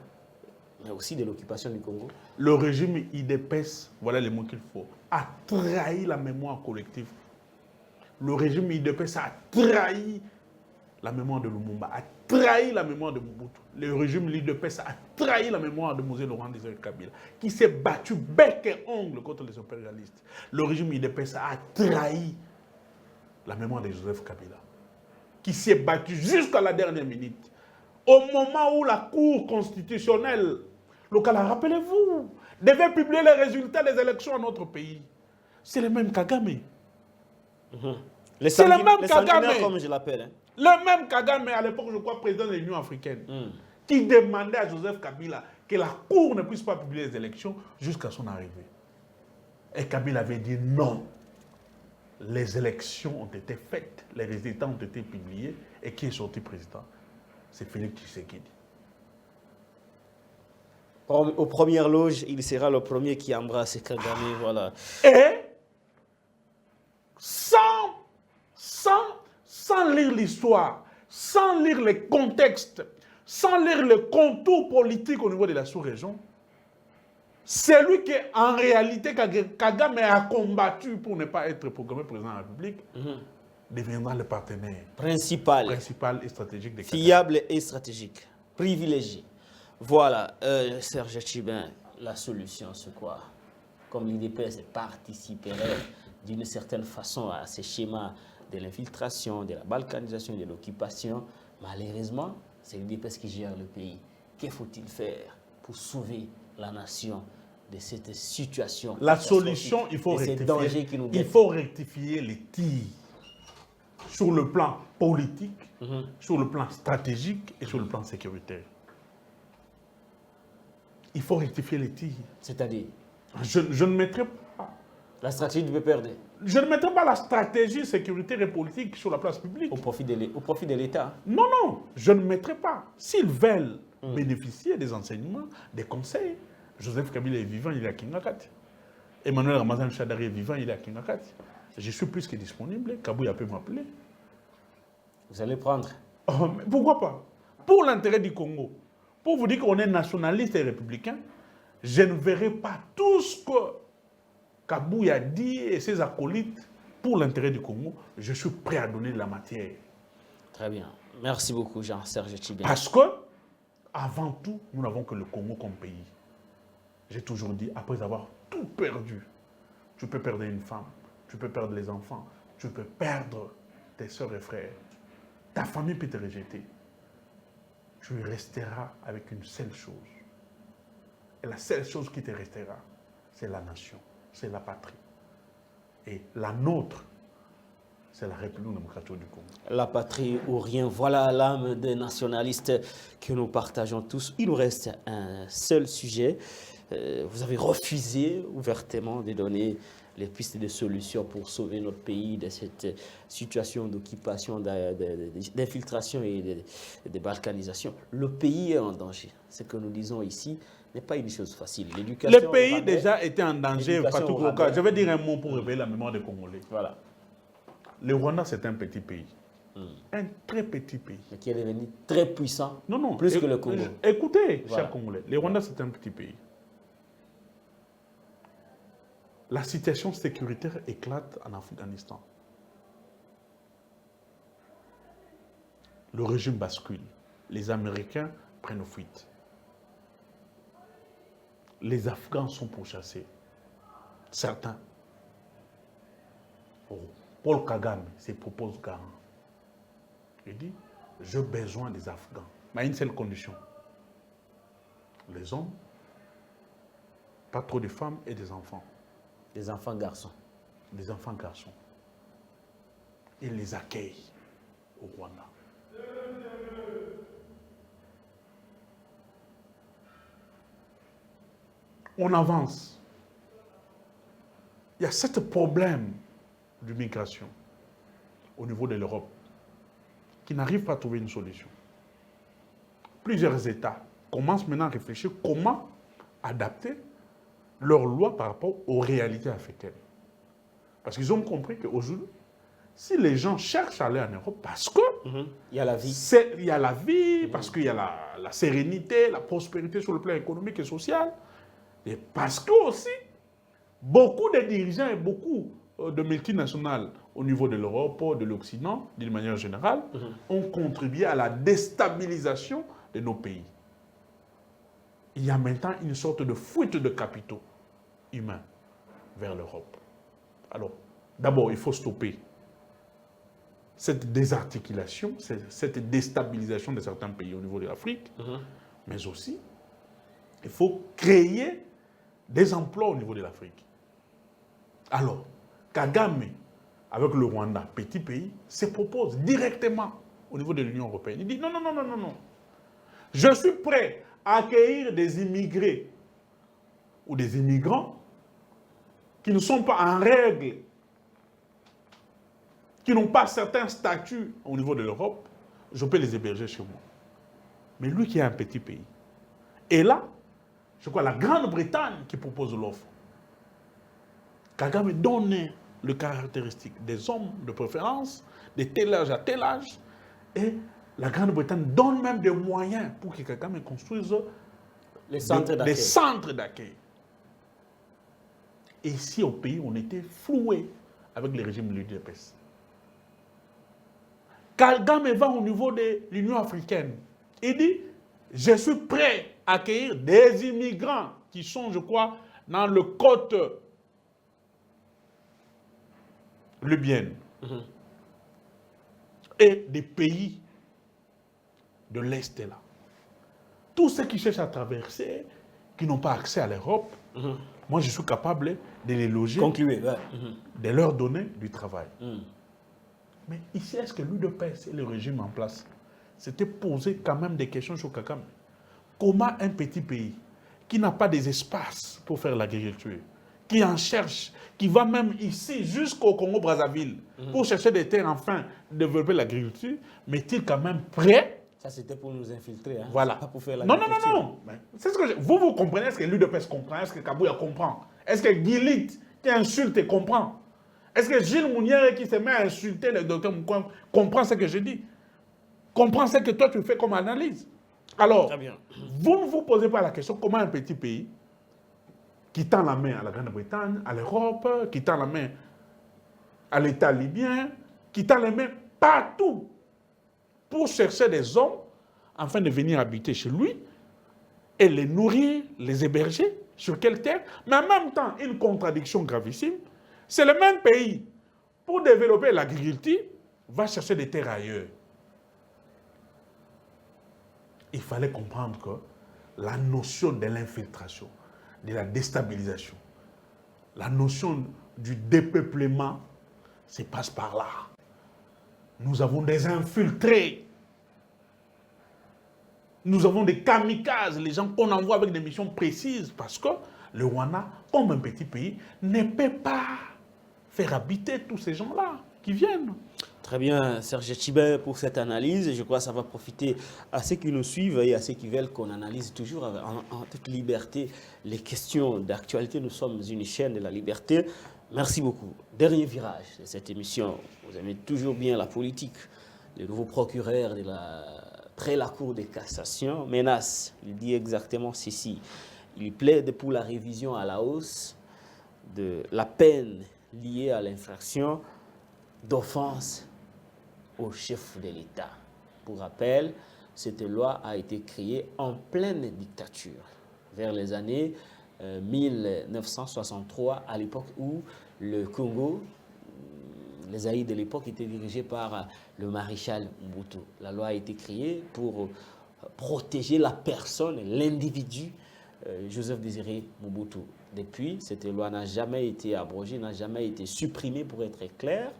mais aussi de l'occupation du Congo?
Le régime IDPS, voilà les mots qu'il faut, a trahi la mémoire collective. Le régime IDPS a trahi la mémoire de Lumumba, a trahi la mémoire de Mobutu. Le régime IDPS a trahi la mémoire de Mosé Laurent Désiré Kabila, qui s'est battu bec et ongle contre les impérialistes. Le régime IDPS a trahi la mémoire de Joseph Kabila, qui s'est battu jusqu'à la dernière minute. Au moment où la Cour constitutionnelle locale, rappelez-vous, devait publier les résultats des élections à notre pays. C'est le même Kagame.
C'est le même Kagame, comme je l'appelle. Hein.
Le même Kagame, à l'époque, je crois, président de l'Union africaine, qui demandait à Joseph Kabila que la Cour ne puisse pas publier les élections jusqu'à son arrivée. Et Kabila avait dit non. Les élections ont été faites, les résultats ont été publiés, et qui est sorti président? C'est Félix Tshisekedi.
Aux premières loges, il sera le premier qui embrasse Kagame, voilà.
Et sans lire l'histoire, sans lire les contextes, sans lire les contours politiques au niveau de la sous-région, c'est lui qui, en réalité, Kagame a combattu pour ne pas être proclamé président de la République, deviendra le partenaire
principal
et stratégique de Kagame.
Fiable et stratégique, privilégié. Voilà, Serge Tchiben, la solution, c'est quoi? Comme l'IDPS participerait d'une certaine façon à ces schémas de l'infiltration, de la balkanisation et de l'occupation, malheureusement, c'est l'IDPS qui gère le pays. Que faut-il faire pour sauver la nation de cette situation?
La solution, il faut rectifier les tirs sur le plan politique, sur le plan stratégique et sur le plan sécuritaire. Il faut rectifier les tirs.
C'est-à-dire?
Je ne mettrai pas.
La stratégie du PPRD?
Je ne mettrai pas la stratégie sécuritaire et politique sur la place publique.
Au profit de l'État?
Non, non, je ne mettrai pas. S'ils veulent bénéficier des enseignements, des conseils, Joseph Kabila est vivant, il est à Kingakati. Emmanuel Ramazan Chadari est vivant, il est à Kingakati. Je suis plus que disponible. Kabouya peut m'appeler.
Vous allez prendre?
Oh, mais pourquoi pas? Pour l'intérêt du Congo. Pour vous dire qu'on est nationaliste et républicain, je ne verrai pas tout ce que Kabouya dit et ses acolytes pour l'intérêt du Congo. Je suis prêt à donner de la matière.
Très bien. Merci beaucoup, Jean-Serge Tchiben.
Parce que, avant tout, nous n'avons que le Congo comme pays. J'ai toujours dit, après avoir tout perdu, tu peux perdre une femme, tu peux perdre les enfants, tu peux perdre tes soeurs et frères. Ta famille peut te rejeter. Tu resteras avec une seule chose. Et la seule chose qui te restera, c'est la nation, c'est la patrie. Et la nôtre, c'est la République démocratique du Congo.
La patrie ou rien, voilà l'âme des nationalistes que nous partageons tous. Il nous reste un seul sujet. Vous avez refusé ouvertement de donner les pistes de solutions pour sauver notre pays de cette situation d'occupation, d'infiltration et de balkanisation. Le pays est en danger. Ce que nous disons ici n'est pas une chose facile.
Le pays déjà était en danger. Je vais dire un mot pour réveiller la mémoire des Congolais.
Voilà.
Le Rwanda, c'est un petit pays. Un très petit pays.
Mais qui est devenu très puissant.
Non,
plus que le Congo.
Écoutez, chers Congolais, le Rwanda, c'est un petit pays. La situation sécuritaire éclate en Afghanistan. Le régime bascule. Les Américains prennent fuite. Les Afghans sont pourchassés. Certains. Paul Kagame se propose garant. Il dit, j'ai besoin des Afghans. Mais à une seule condition. Les hommes, pas trop de femmes et des enfants.
Des enfants garçons.
Des enfants garçons. Il les accueille au Rwanda. On avance. Il y a ce problème de migration au niveau de l'Europe qui n'arrive pas à trouver une solution. Plusieurs États commencent maintenant à réfléchir comment adapter leurs lois par rapport aux réalités africaines. Parce qu'ils ont compris qu'aujourd'hui, si les gens cherchent à aller en Europe, parce que
il y a la vie.
Il y a la vie, parce qu'il y a la sérénité, la prospérité sur le plan économique et social, et parce que aussi, beaucoup de dirigeants et beaucoup de multinationales au niveau de l'Europe, de l'Occident, d'une manière générale, ont contribué à la déstabilisation de nos pays. Il y a maintenant une sorte de fuite de capitaux humains vers l'Europe. Alors, d'abord, il faut stopper cette désarticulation, cette déstabilisation de certains pays au niveau de l'Afrique, mais aussi, il faut créer des emplois au niveau de l'Afrique. Alors, Kagame, avec le Rwanda, petit pays, se propose directement au niveau de l'Union européenne. Il dit non, non, non, non, non, non. Je suis prêt à accueillir des immigrés ou des immigrants qui ne sont pas en règle, qui n'ont pas certains statuts au niveau de l'Europe, je peux les héberger chez moi. Mais lui qui est un petit pays. Et là, je crois la Grande-Bretagne qui propose l'offre. Kagame donne le caractéristique des hommes de préférence, de tel âge à tel âge, et la Grande-Bretagne donne même des moyens pour que Kagame construise
les centres d'accueil.
Et ici au pays, on était floué avec les régimes de l'UDPS. Kagame va au niveau de l'Union africaine. Il dit, je suis prêt à accueillir des immigrants qui sont, je crois, dans le côte libyenne et des pays de l'Est là. Tous ceux qui cherchent à traverser, qui n'ont pas accès à l'Europe, moi je suis capable de les loger, de leur donner du travail. Mais ici, est-ce que l'UDPS et le régime en place s'étaient posé quand même des questions sur Kagame? Comment un petit pays qui n'a pas des espaces pour faire l'agriculture, qui en cherche, qui va même ici jusqu'au Congo-Brazzaville pour chercher des terres afin de développer l'agriculture, mais est-il quand même prêt?
Ça, c'était pour nous infiltrer. Hein?
Voilà.
Pas pour faire
non. C'est ce que vous comprenez? Est-ce que l'UDPS comprend? Est-ce que Kabouya comprend? Est-ce que Gilit qui insulte et comprend? Est-ce que Gilles Mounière qui se met à insulter le docteur Moukouam comprend ce que je dis? Comprend ce que toi tu fais comme analyse? Alors, vous ne vous posez pas la question comment un petit pays qui tend la main à la Grande-Bretagne, à l'Europe, qui tend la main à l'État libyen, qui tend la main partout pour chercher des hommes afin de venir habiter chez lui et les nourrir, les héberger, sur quelle terre, mais en même temps, une contradiction gravissime, c'est le même pays, pour développer l'agriculture, va chercher des terres ailleurs. Il fallait comprendre que la notion de l'infiltration, de la déstabilisation, la notion du dépeuplement, ça passe par là. Nous avons des infiltrés. Nous avons des kamikazes, les gens qu'on envoie avec des missions précises, parce que le Rwanda, comme un petit pays, ne peut pas faire habiter tous ces gens-là qui viennent.
Très bien, Serge Tchibin, pour cette analyse. Je crois que ça va profiter à ceux qui nous suivent et à ceux qui veulent qu'on analyse toujours en toute liberté les questions d'actualité. Nous sommes une chaîne de la liberté. Merci beaucoup. Dernier virage de cette émission. Vous aimez toujours bien la politique. Le nouveau procureur de la Cour de cassation menace. Il dit exactement ceci. Il plaide pour la révision à la hausse de la peine liée à l'infraction d'offense au chef de l'État. Pour rappel, cette loi a été créée en pleine dictature, vers les années 1963, à l'époque où le Congo, les Zaïre de l'époque, étaient dirigés par le maréchal Mobutu. La loi a été créée pour protéger la personne, l'individu, Joseph Désiré Mobutu. Depuis, cette loi n'a jamais été abrogée, n'a jamais été supprimée pour être clair,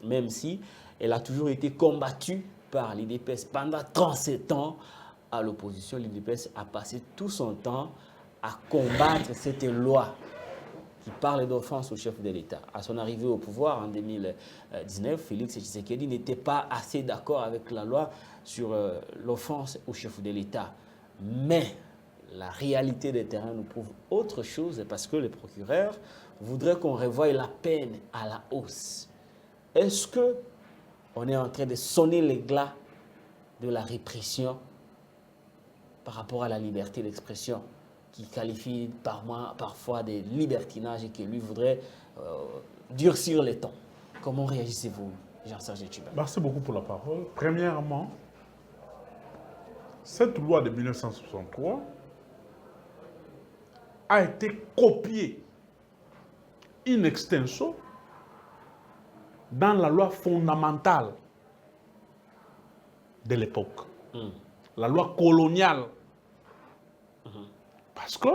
même si elle a toujours été combattue par l'IDPS pendant 37 ans à l'opposition. L'IDPS a passé tout son temps à combattre cette loi qui parle d'offense au chef de l'État. À son arrivée au pouvoir en 2019, Félix Tshisekedi n'était pas assez d'accord avec la loi sur l'offense au chef de l'État. Mais la réalité des terrains nous prouve autre chose parce que les procureurs voudraient qu'on revoie la peine à la hausse. Est-ce qu'on est en train de sonner les glas de la répression par rapport à la liberté d'expression qui qualifie parfois de libertinage et qui lui voudrait durcir les tons? Comment réagissez-vous, Jean-Serge Tchibin?
Merci beaucoup pour la parole. Premièrement, cette loi de 1963 a été copiée in extenso dans la loi fondamentale de l'époque, la loi coloniale. Parce que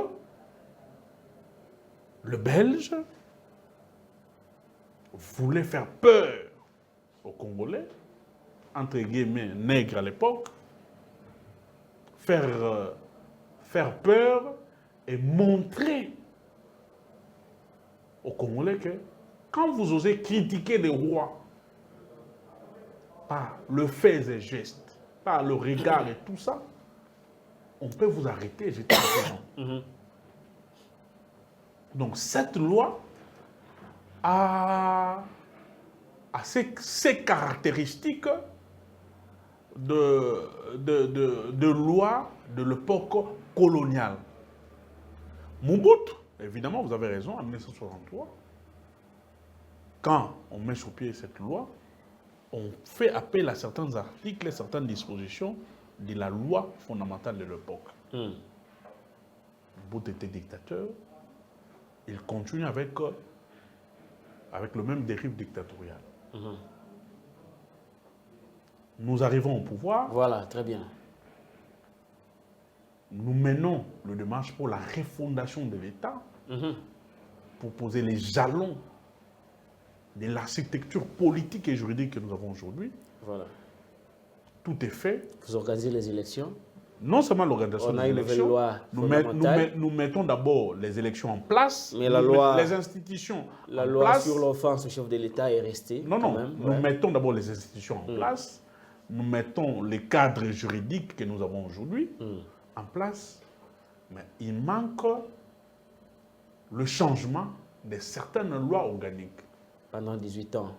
le Belge voulait faire peur aux Congolais, entre guillemets nègres à l'époque, faire peur et montrer aux Congolais que quand vous osez critiquer les rois par le fait et geste, par le regard et tout ça, on peut vous arrêter et jeter en prison. Donc cette loi a ces caractéristiques de loi de l'époque coloniale. Mobutu, évidemment, vous avez raison, en 1963, quand on met sur pied cette loi, on fait appel à certains articles et certaines dispositions de la loi fondamentale de l'époque. Mobutu était dictateur, il continue avec le même dérive dictatorial. Nous arrivons au pouvoir.
Voilà, très bien.
Nous menons le démarche pour la refondation de l'État, pour poser les jalons de l'architecture politique et juridique que nous avons aujourd'hui.
Voilà.
Tout est fait.
Vous organisez les élections?
Non seulement l'organisation des élections, nous mettons d'abord les élections en place,
mais la loi,
les institutions
la loi place. Sur l'offense au chef de l'État est restée.
Non, nous mettons d'abord les institutions en place, nous mettons les cadres juridiques que nous avons aujourd'hui en place, mais il manque le changement de certaines lois organiques.
Pendant 18 ans.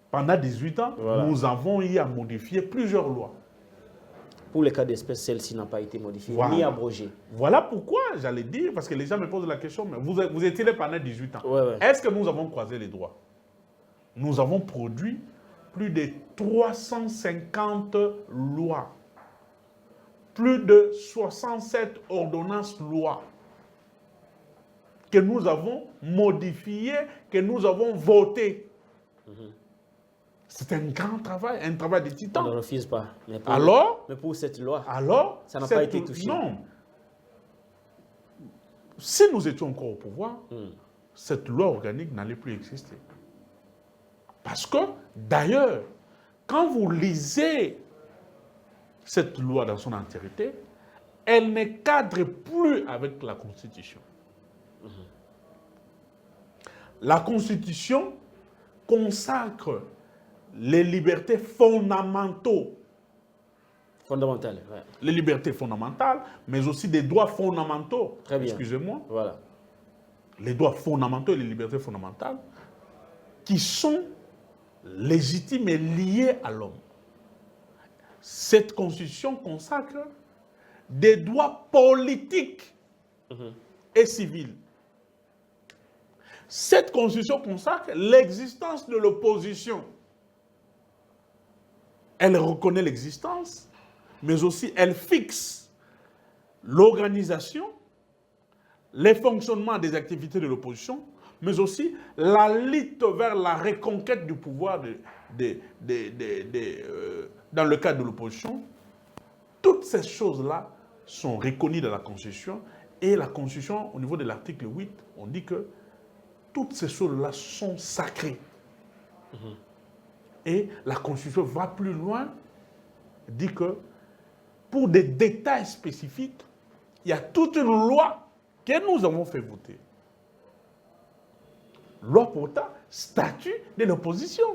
Pendant 18 ans, voilà. Nous avons eu à modifier plusieurs lois.
Pour les cas d'espèce, celle-ci n'a pas été modifiée, voilà. Ni abrogée.
Voilà pourquoi j'allais dire, parce que les gens me posent la question, mais vous étiez là pendant 18 ans.
Ouais.
Est-ce que nous avons croisé les droits? Nous avons produit plus de 350 lois, plus de 67 ordonnances lois que nous avons modifié, que nous avons voté. C'est un grand travail, un travail de titan.
On ne refuse pas. Mais pour cette loi, ça n'a pas été touché.
Non. Si nous étions encore au pouvoir, cette loi organique n'allait plus exister. Parce que, d'ailleurs, quand vous lisez cette loi dans son entièreté, elle ne cadre plus avec la Constitution. La Constitution consacre les libertés fondamentales.
Fondamentales, ouais.
Les libertés fondamentales, mais aussi des droits fondamentaux.
Très bien.
Excusez-moi.
Voilà.
Les droits fondamentaux et les libertés fondamentales qui sont légitimes et liés à l'homme. Cette Constitution consacre des droits politiques et civils. Cette Constitution consacre l'existence de l'opposition. Elle reconnaît l'existence, mais aussi elle fixe l'organisation, les fonctionnements des activités de l'opposition, mais aussi la lutte vers la reconquête du pouvoir dans le cadre de l'opposition. Toutes ces choses-là sont reconnues dans la Constitution, et la Constitution, au niveau de l'article 8, on dit que toutes ces choses-là sont sacrées. Et la Constitution va plus loin, dit que pour des détails spécifiques, il y a toute une loi que nous avons fait voter. Loi portant statut de l'opposition.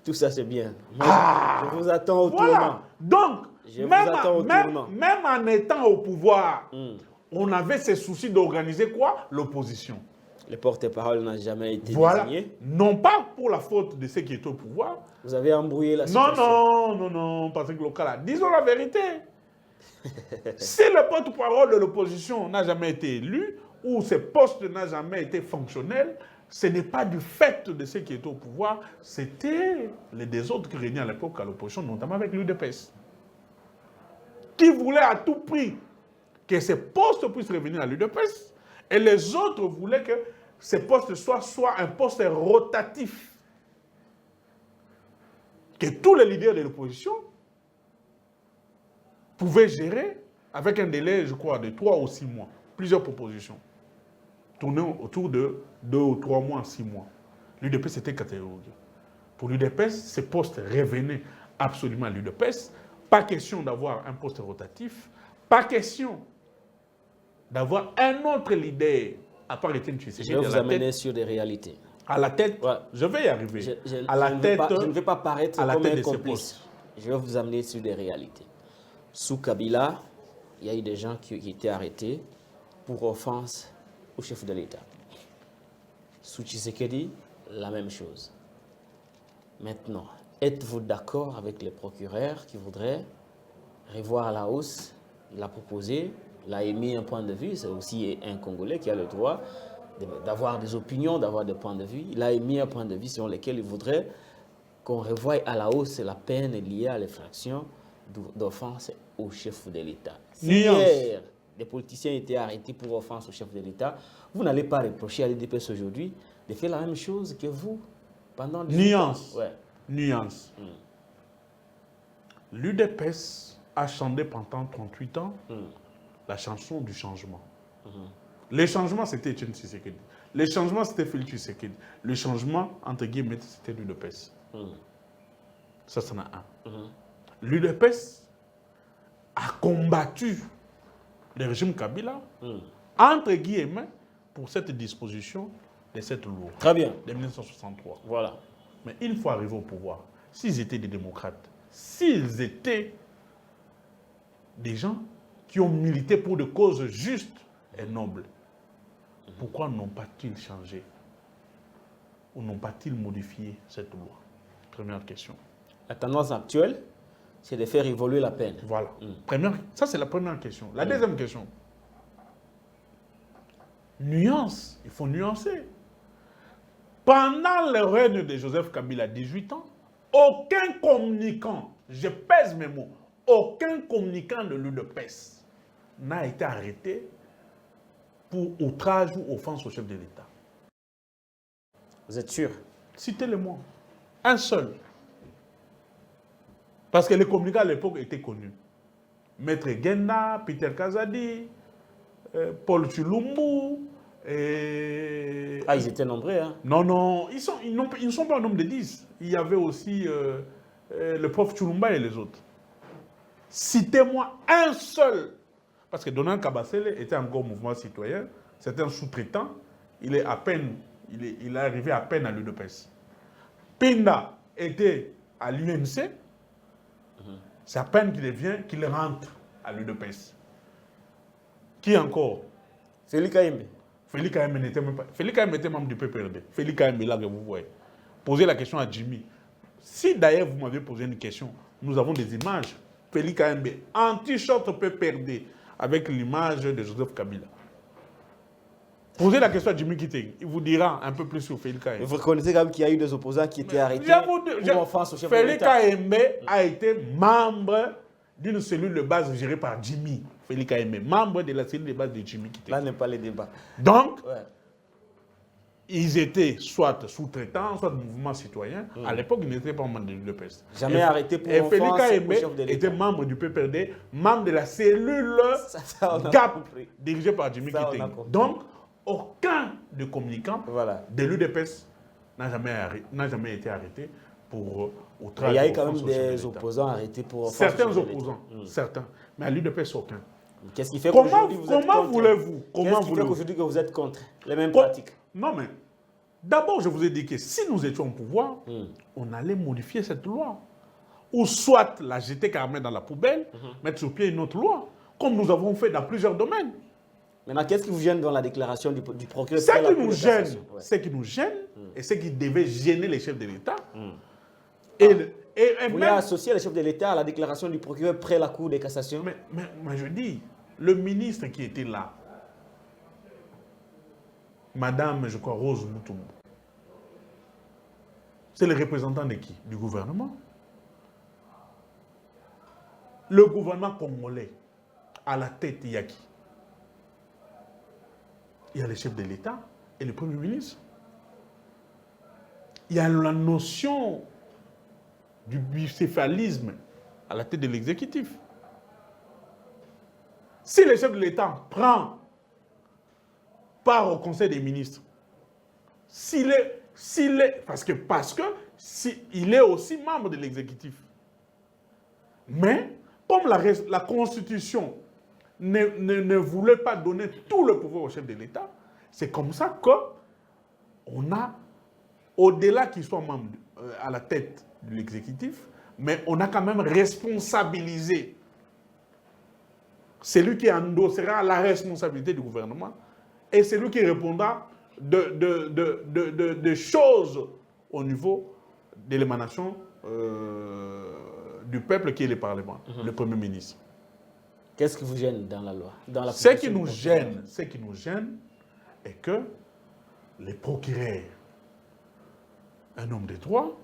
Tout ça, c'est bien. Je vous attends au tournant.
Donc, même en étant au pouvoir, on avait ce souci d'organiser quoi? L'opposition.
Les porte-paroles n'ont jamais été désignés.
Non pas pour la faute de ceux qui étaient au pouvoir.
Vous avez embrouillé la situation.
Non, Patrick Lokala. Disons la vérité. Si le porte-parole de l'opposition n'a jamais été élu, ou ce poste n'a jamais été fonctionnel, ce n'est pas du fait de ceux qui étaient au pouvoir, c'était les des autres qui régnaient à l'époque à l'opposition, notamment avec l'UDPS, qui voulaient à tout prix que ces postes puissent revenir à l'UDPS, et les autres voulaient que ces postes soient un poste rotatif, que tous les leaders de l'opposition pouvaient gérer avec un délai, je crois, de 3 ou 6 mois, plusieurs propositions, tournant autour de 2 ou 3 mois, 6 mois. L'UDPS était catégorique. Pour l'UDPS, ces postes revenaient absolument à l'UDPS. Pas question d'avoir un poste rotatif, pas question d'avoir un autre leader, à part Étienne Tshisekedi.
Je vais vous amener sur des réalités.
À la tête, ouais, je vais y arriver.
Je ne vais pas paraître comme un complice. Je vais vous amener sur des réalités. Sous Kabila, il y a eu des gens qui étaient arrêtés pour offense au chef de l'État. Sous Tshisekedi, la même chose. Maintenant, êtes-vous d'accord avec les procureurs qui voudraient revoir à la hausse, la proposer, l'a émis un point de vue, c'est aussi un Congolais qui a le droit d'avoir des opinions, d'avoir des points de vue. Il a émis un point de vue sur lequel il voudrait qu'on revoie à la hausse la peine liée à l'infraction d'offense au chef de l'État. Si hier, des politiciens étaient arrêtés pour offense au chef de l'État, vous n'allez pas reprocher à l'UDPS aujourd'hui de faire la même chose que vous pendant 18 ans.
Nuance. L'UDPS a chanté pendant 38 ans la chanson du changement. Les changements, c'était Étienne Tshisekedi. Les changements, c'était Félix Tshisekedi. Le changement, entre guillemets, c'était l'UDPS. Ça, c'en a un. L'UDPS a combattu le régime Kabila, entre guillemets, pour cette disposition de cette loi.
Très bien.
De 1963.
Voilà.
Mais une fois arrivés au pouvoir, s'ils étaient des démocrates, s'ils étaient des gens qui ont milité pour des causes justes et nobles, pourquoi n'ont pas-ils changé ou n'ont pas-ils modifié cette loi? Première question.
La tendance actuelle, c'est de faire évoluer la peine.
Voilà. Ça, c'est la première question. La deuxième question. Nuance. Il faut nuancer. Pendant le règne de Joseph Kabila, 18 ans, aucun communicant, je pèse mes mots, aucun communicant de l'UDPS n'a été arrêté pour outrage ou offense au chef de l'État.
Vous êtes sûr?
Citez-le-moi. Un seul. Parce que les communicants à l'époque étaient connus. Maître Genda, Peter Kazadi, Paul Chulumbu.
Ah, ils étaient nombreux, hein?
Non, ils ne sont pas au nombre de 10. Il y avait aussi le prof Chulumba et les autres. Citez-moi un seul. Parce que Donald Kabasele était encore au mouvement citoyen. C'était un sous-traitant. Il est arrivé à peine à l'UDPS. Pinda était à l'UNC. C'est à peine qu'il rentre à l'UDPS. Qui encore?
Félix Kaïmbe.
Félix Kaïmbe n'était même pas. Félix Kaïmbe était membre du PPRD. Félix Kaïmbe, là que vous voyez. Posez la question à Jimmy. Si d'ailleurs vous m'avez posé une question, nous avons des images. Félix Kaïmbe, en t-shirt PPRD, avec l'image de Joseph Kabila. Posez la question à Jimmy Kiteng. Il vous dira un peu plus sur Félix Kaïmbe.
Vous reconnaissez quand même qu'il y a eu des opposants qui étaient arrêtés pour offense au chef de l'État.
Félix Kaïmbe a été membre d'une cellule de base gérée par Jimmy. Félix Kaïmbe, membre de la cellule de base de Jimmy Kiteng.
Là n'est pas le débat.
Donc, ils étaient soit sous-traitants, soit mouvement citoyen. À l'époque, ils n'étaient pas membres de l'UDPS.
Jamais arrêté pour offense
Félix
au
Kaïmbe
chef de l'État.
était membre du PPRD, membre de la cellule GAP, dirigée par Jimmy Kiteng. Donc, aucun de communicants de l'UDPS n'a jamais été arrêté pour outrage.
Il y a eu quand même des opposants arrêtés pour offense.
Certains opposants, certains. Mais à l'UDPS, aucun.
Qu'est-ce qui fait qu'aujourd'hui vous êtes contre?
Comment voulez-vous
Qu'est-ce qui fait qu'aujourd'hui que vous êtes contre les mêmes pratiques?
Non, mais d'abord, je vous ai dit que si nous étions au pouvoir, on allait modifier cette loi. Ou soit la jeter carrément dans la poubelle, mettre sur pied une autre loi, comme nous avons fait dans plusieurs domaines.
Maintenant, qu'est-ce qui vous gêne dans la déclaration du procureur?
Ce qui nous gêne, et ce qui devait gêner les chefs de l'État.
Vous voulez associer les chefs de l'État à la déclaration du procureur près la Cour de cassation?
Mais je dis, le ministre qui était là, Madame, je crois, Rose Mutombo, c'est le représentant de qui? Du gouvernement. Le gouvernement congolais, à la tête, il y a qui? Il y a le chef de l'État et le Premier ministre. Il y a la notion du bicéphalisme à la tête de l'exécutif. Si le chef de l'État prend part au Conseil des ministres, parce que il est aussi membre de l'exécutif. Mais comme la Constitution ne voulait pas donner tout le pouvoir au chef de l'État, c'est comme ça qu'on a, au-delà qu'il soit membre à la tête de l'exécutif, mais on a quand même responsabilisé celui qui endossera la responsabilité du gouvernement et celui qui répondra de choses au niveau de l'émanation du peuple qui est le Parlement, le Premier ministre.
Qu'est-ce qui vous gêne dans la loi?
Ce qui nous gêne est que les procureurs, un homme de droit,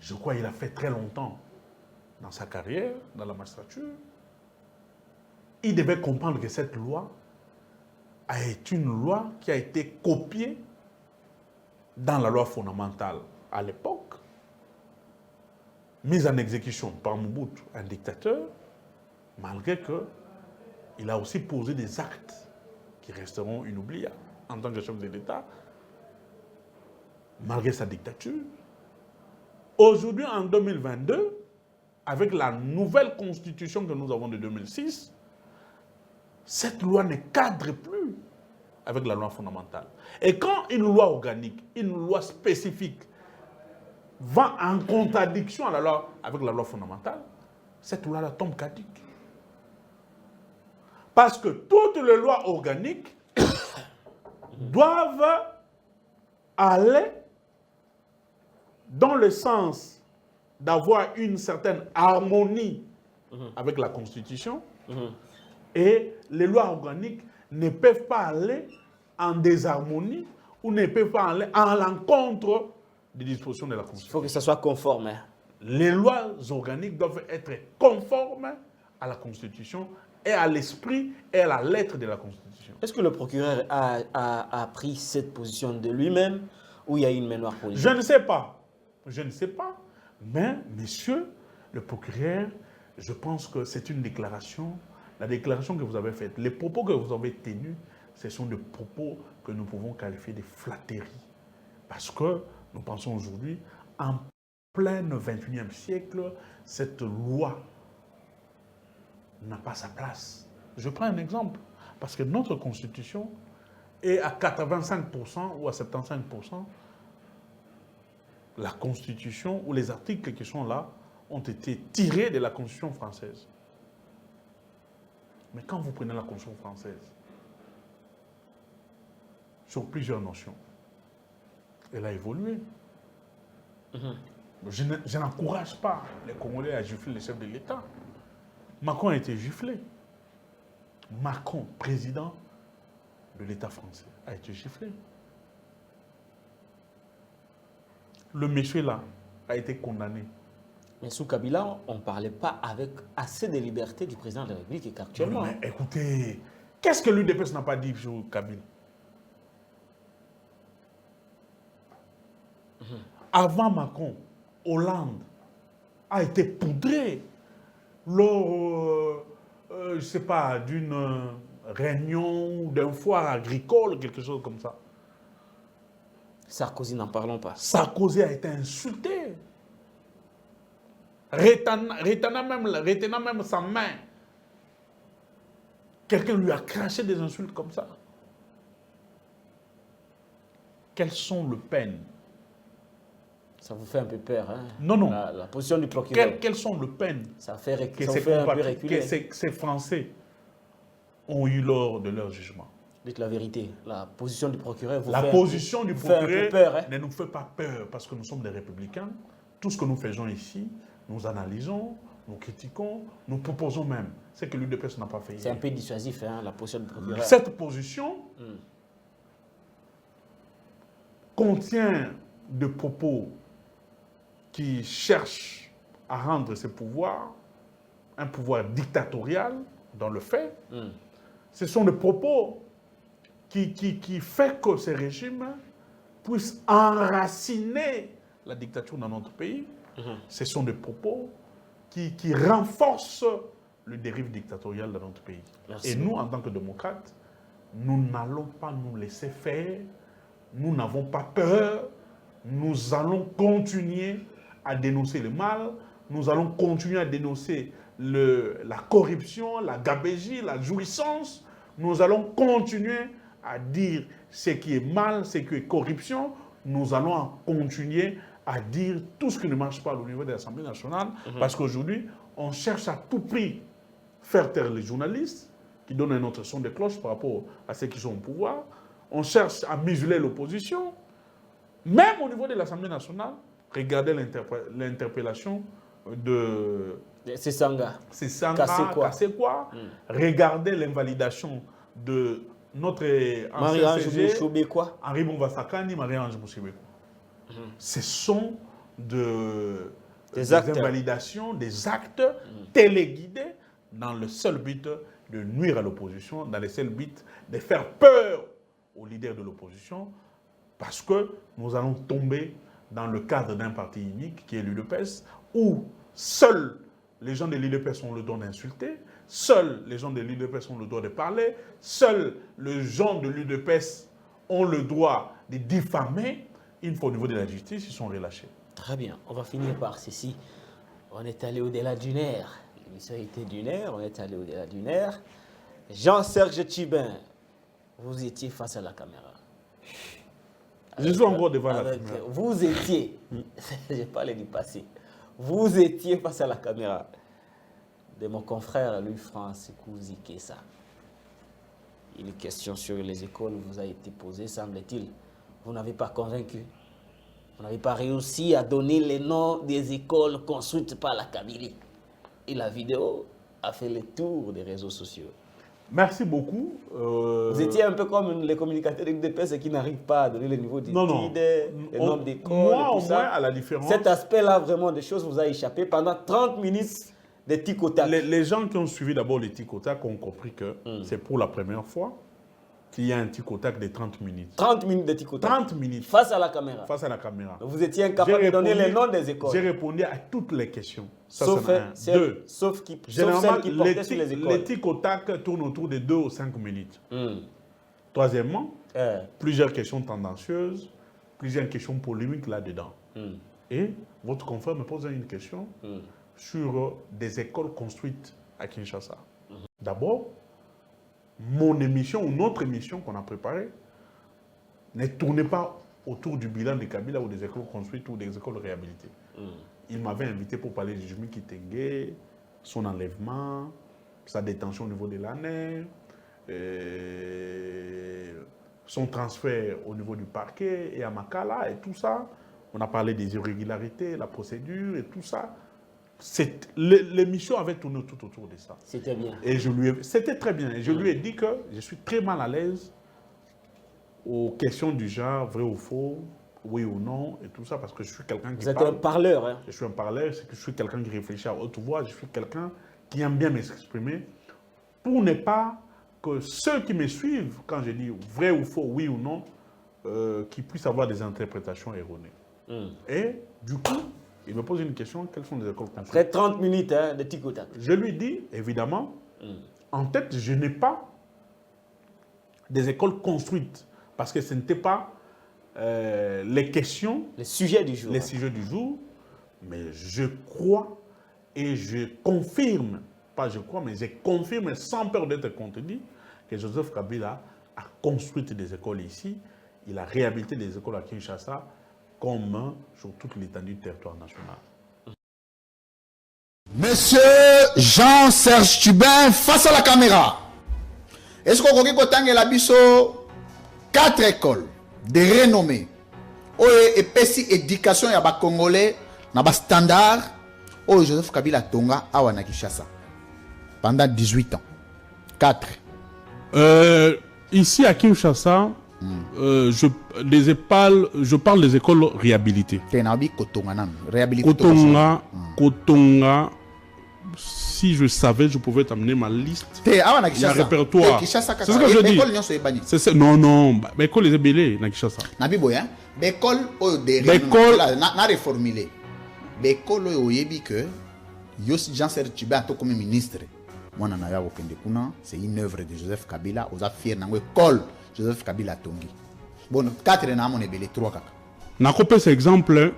je crois qu'il a fait très longtemps dans sa carrière, dans la magistrature, il devait comprendre que cette loi est une loi qui a été copiée dans la loi fondamentale à l'époque, mise en exécution par Mobutu, un dictateur, malgré qu'il a aussi posé des actes qui resteront inoubliables en tant que chef de l'État, malgré sa dictature. Aujourd'hui, en 2022, avec la nouvelle constitution que nous avons de 2006, cette loi ne cadre plus avec la loi fondamentale. Et quand une loi organique, une loi spécifique, va en contradiction avec la loi fondamentale, cette loi-là tombe caduque. Parce que toutes les lois organiques doivent aller dans le sens d'avoir une certaine harmonie avec la Constitution, et les lois organiques ne peuvent pas aller en désharmonie ou ne peuvent pas aller à l'encontre des dispositions de la Constitution.
Il faut que ça soit conforme.
Les lois organiques doivent être conformes à la Constitution est à l'esprit et à la lettre de la Constitution.
Est-ce que le procureur a pris cette position de lui-même ou il y a une mémoire politique?
Je ne sais pas. Je ne sais pas. Mais, monsieur le procureur, je pense que c'est une déclaration, la déclaration que vous avez faite, les propos que vous avez tenus, ce sont des propos que nous pouvons qualifier de flatteries. Parce que nous pensons aujourd'hui, en plein 21e siècle, cette loi n'a pas sa place. Je prends un exemple. Parce que notre Constitution est à 85% ou à 75%. La Constitution ou les articles qui sont là ont été tirés de la Constitution française. Mais quand vous prenez la Constitution française, sur plusieurs notions, elle a évolué. Je n'encourage pas les Congolais à gifler les chefs de l'État. Macron a été giflé. Macron, président de l'État français, a été giflé. Le monsieur là a été condamné.
Mais sous Kabila, on ne parlait pas avec assez de liberté du président de la République qu'actuellement.
Mais écoutez, qu'est-ce que l'UDPS n'a pas dit sur Kabila? Avant Macron, Hollande a été poudré lors, je ne sais pas, d'une réunion, d'un foire agricole, quelque chose comme ça.
Sarkozy, n'en parlons pas.
Sarkozy a été insulté. Retenant même sa main. Quelqu'un lui a craché des insultes comme ça. Quelles sont les peines?
Ça vous fait un peu peur, hein?
Non, non.
La position du procureur.
Quelles sont les peines
ça fait un peu reculer.
que ces Français ont eu lors de leur jugement?
Dites la vérité. La position du procureur vous
La
fait
position du procureur
un peu peur, hein?
ne nous fait pas peur parce que nous sommes des républicains. Tout ce que nous faisons ici, nous analysons, nous critiquons, nous proposons même. C'est que l'UDPS n'a pas fait.
C'est un peu dissuasif, hein, la position du procureur.
Cette position contient des propos qui cherchent à rendre ce pouvoir un pouvoir dictatorial dans le fait. Ce sont des propos qui font que ces régimes puissent enraciner la dictature dans notre pays. Ce sont des propos qui renforcent le dérive dictatorial dans notre pays.
Merci.
Et nous, en tant que démocrates, nous n'allons pas nous laisser faire. Nous n'avons pas peur. Nous allons continuer à dénoncer le mal. Nous allons continuer à dénoncer la corruption, la gabégie, la jouissance. Nous allons continuer à dire ce qui est mal, ce qui est corruption. Nous allons continuer à dire tout ce qui ne marche pas au niveau de l'Assemblée nationale. Parce qu'aujourd'hui, on cherche à tout prix faire taire les journalistes qui donnent un autre son de cloche par rapport à ceux qui sont au pouvoir. On cherche à museler l'opposition. Même au niveau de l'Assemblée nationale, regardez l'interpellation de
Sesanga
Kassekwa. Regardez l'invalidation de notre ancien CG, Henri Bombasakani, Marie-Ange Moussibeko. Ce sont des invalidations, des actes téléguidés dans le seul but de nuire à l'opposition, dans le seul but de faire peur aux leaders de l'opposition, parce que nous allons tomber dans le cadre d'un parti unique qui est l'UDPS, où seuls les gens de l'UDPS ont le droit d'insulter, seuls les gens de l'UDPS ont le droit de parler, seuls les gens de l'UDPS ont le droit de diffamer. Une fois au niveau de la justice, ils sont relâchés.
Très bien, on va finir par ceci. On est allé au-delà d'une ère. L'émission était d'une ère, on est allé au-delà d'une ère. Jean-Serge Tchibin, vous étiez face à la caméra.
Je suis encore devant la caméra.
Vous étiez, je parle du passé, vous étiez face à la caméra de mon confrère Louis-France Kouzi Kessa. Une question sur les écoles vous a été posée, semble-t-il. Vous n'avez pas convaincu. Vous n'avez pas réussi à donner les noms des écoles construites par la Kabylie. Et la vidéo a fait le tour des réseaux sociaux.
Merci beaucoup.
Vous étiez un peu comme les communicateurs de l'UDPS qui n'arrivent pas à donner le niveau d'études, le nombre d'écoles.
Moi, au moins, à la différence.
Cet aspect-là, vraiment, des choses vous a échappé. Pendant 30 minutes, des tic-au-tac.
Les gens qui ont suivi d'abord les tic-au-tac ont compris que c'est pour la première fois qu'il y a un tic-au-tac de 30 minutes.
30 minutes de tic-au-tac.
30 minutes.
Face à la caméra.
Face à la caméra.
Vous étiez incapable de donner les noms des écoles.
J'ai répondu à toutes les questions. Ça,
sauf
deux.
Sauf celles qui
les
portaient sur les écoles.
Les tic-au-tac tournent autour de 2 ou 5 minutes. Troisièmement, plusieurs questions tendancieuses, plusieurs questions polémiques là-dedans. Et votre confrère me pose une question sur des écoles construites à Kinshasa. D'abord, mon émission ou notre émission qu'on a préparée ne tournait pas autour du bilan de Kabila ou des écoles construites ou des écoles réhabilitées. Il m'avait invité pour parler de Jumi Kitenge, son enlèvement, sa détention au niveau de l'année, son transfert au niveau du parquet et à Makala et tout ça. On a parlé des irrégularités, la procédure et tout ça. L'émission avait tourné tout autour de ça.
C'était bien.
C'était très bien. Et je lui ai dit que je suis très mal à l'aise aux questions du genre vrai ou faux, oui ou non, et tout ça, parce que je suis quelqu'un qui
Vous êtes un parleur, hein?
Je suis un parleur, c'est que je suis quelqu'un qui réfléchit à haute voix, je suis quelqu'un qui aime bien m'exprimer, pour ne pas que ceux qui me suivent, quand je dis vrai ou faux, oui ou non, qu'ils puissent avoir des interprétations erronées. Et du coup, il me pose une question, quelles sont les écoles construites?
Après 30 minutes de tic-au-tac.
Je lui dis, évidemment, en tête, je n'ai pas des écoles construites, parce que ce n'était pas les questions,
les sujets du jour.
Les sujets du jour, mais je crois et je confirme, pas je crois, mais je confirme sans peur d'être contredit, que Joseph Kabila a construit des écoles ici, il a réhabilité des écoles à Kinshasa, comme sur toute l'étendue du territoire national.
Monsieur Jean-Serge Tubin, face à la caméra. Est-ce qu'on peut dire la biso 4 écoles de renommée et puis éducation ya ba congolais na ba standard au Joseph Kabila Tonga awa na Kinshasa pendant 18 ans. 4.
Ici à Kinshasa, je parle des écoles réhabilitées. Kotonga, si je savais, je pouvais t'amener ma liste. Il y a un répertoire. C'est ce que je dis. Non, mais l'école est belle na Kinshasa.
L'école na reformulé. L'école oyebi que Yossi Jean-Serge Tubin comme ministre. C'est une œuvre de Joseph Kabila. Aux affaires dans l'école Joseph Kabila Tongi. Bon, 4 na mon ebele 3 kaka.
Na kopé cet exemple,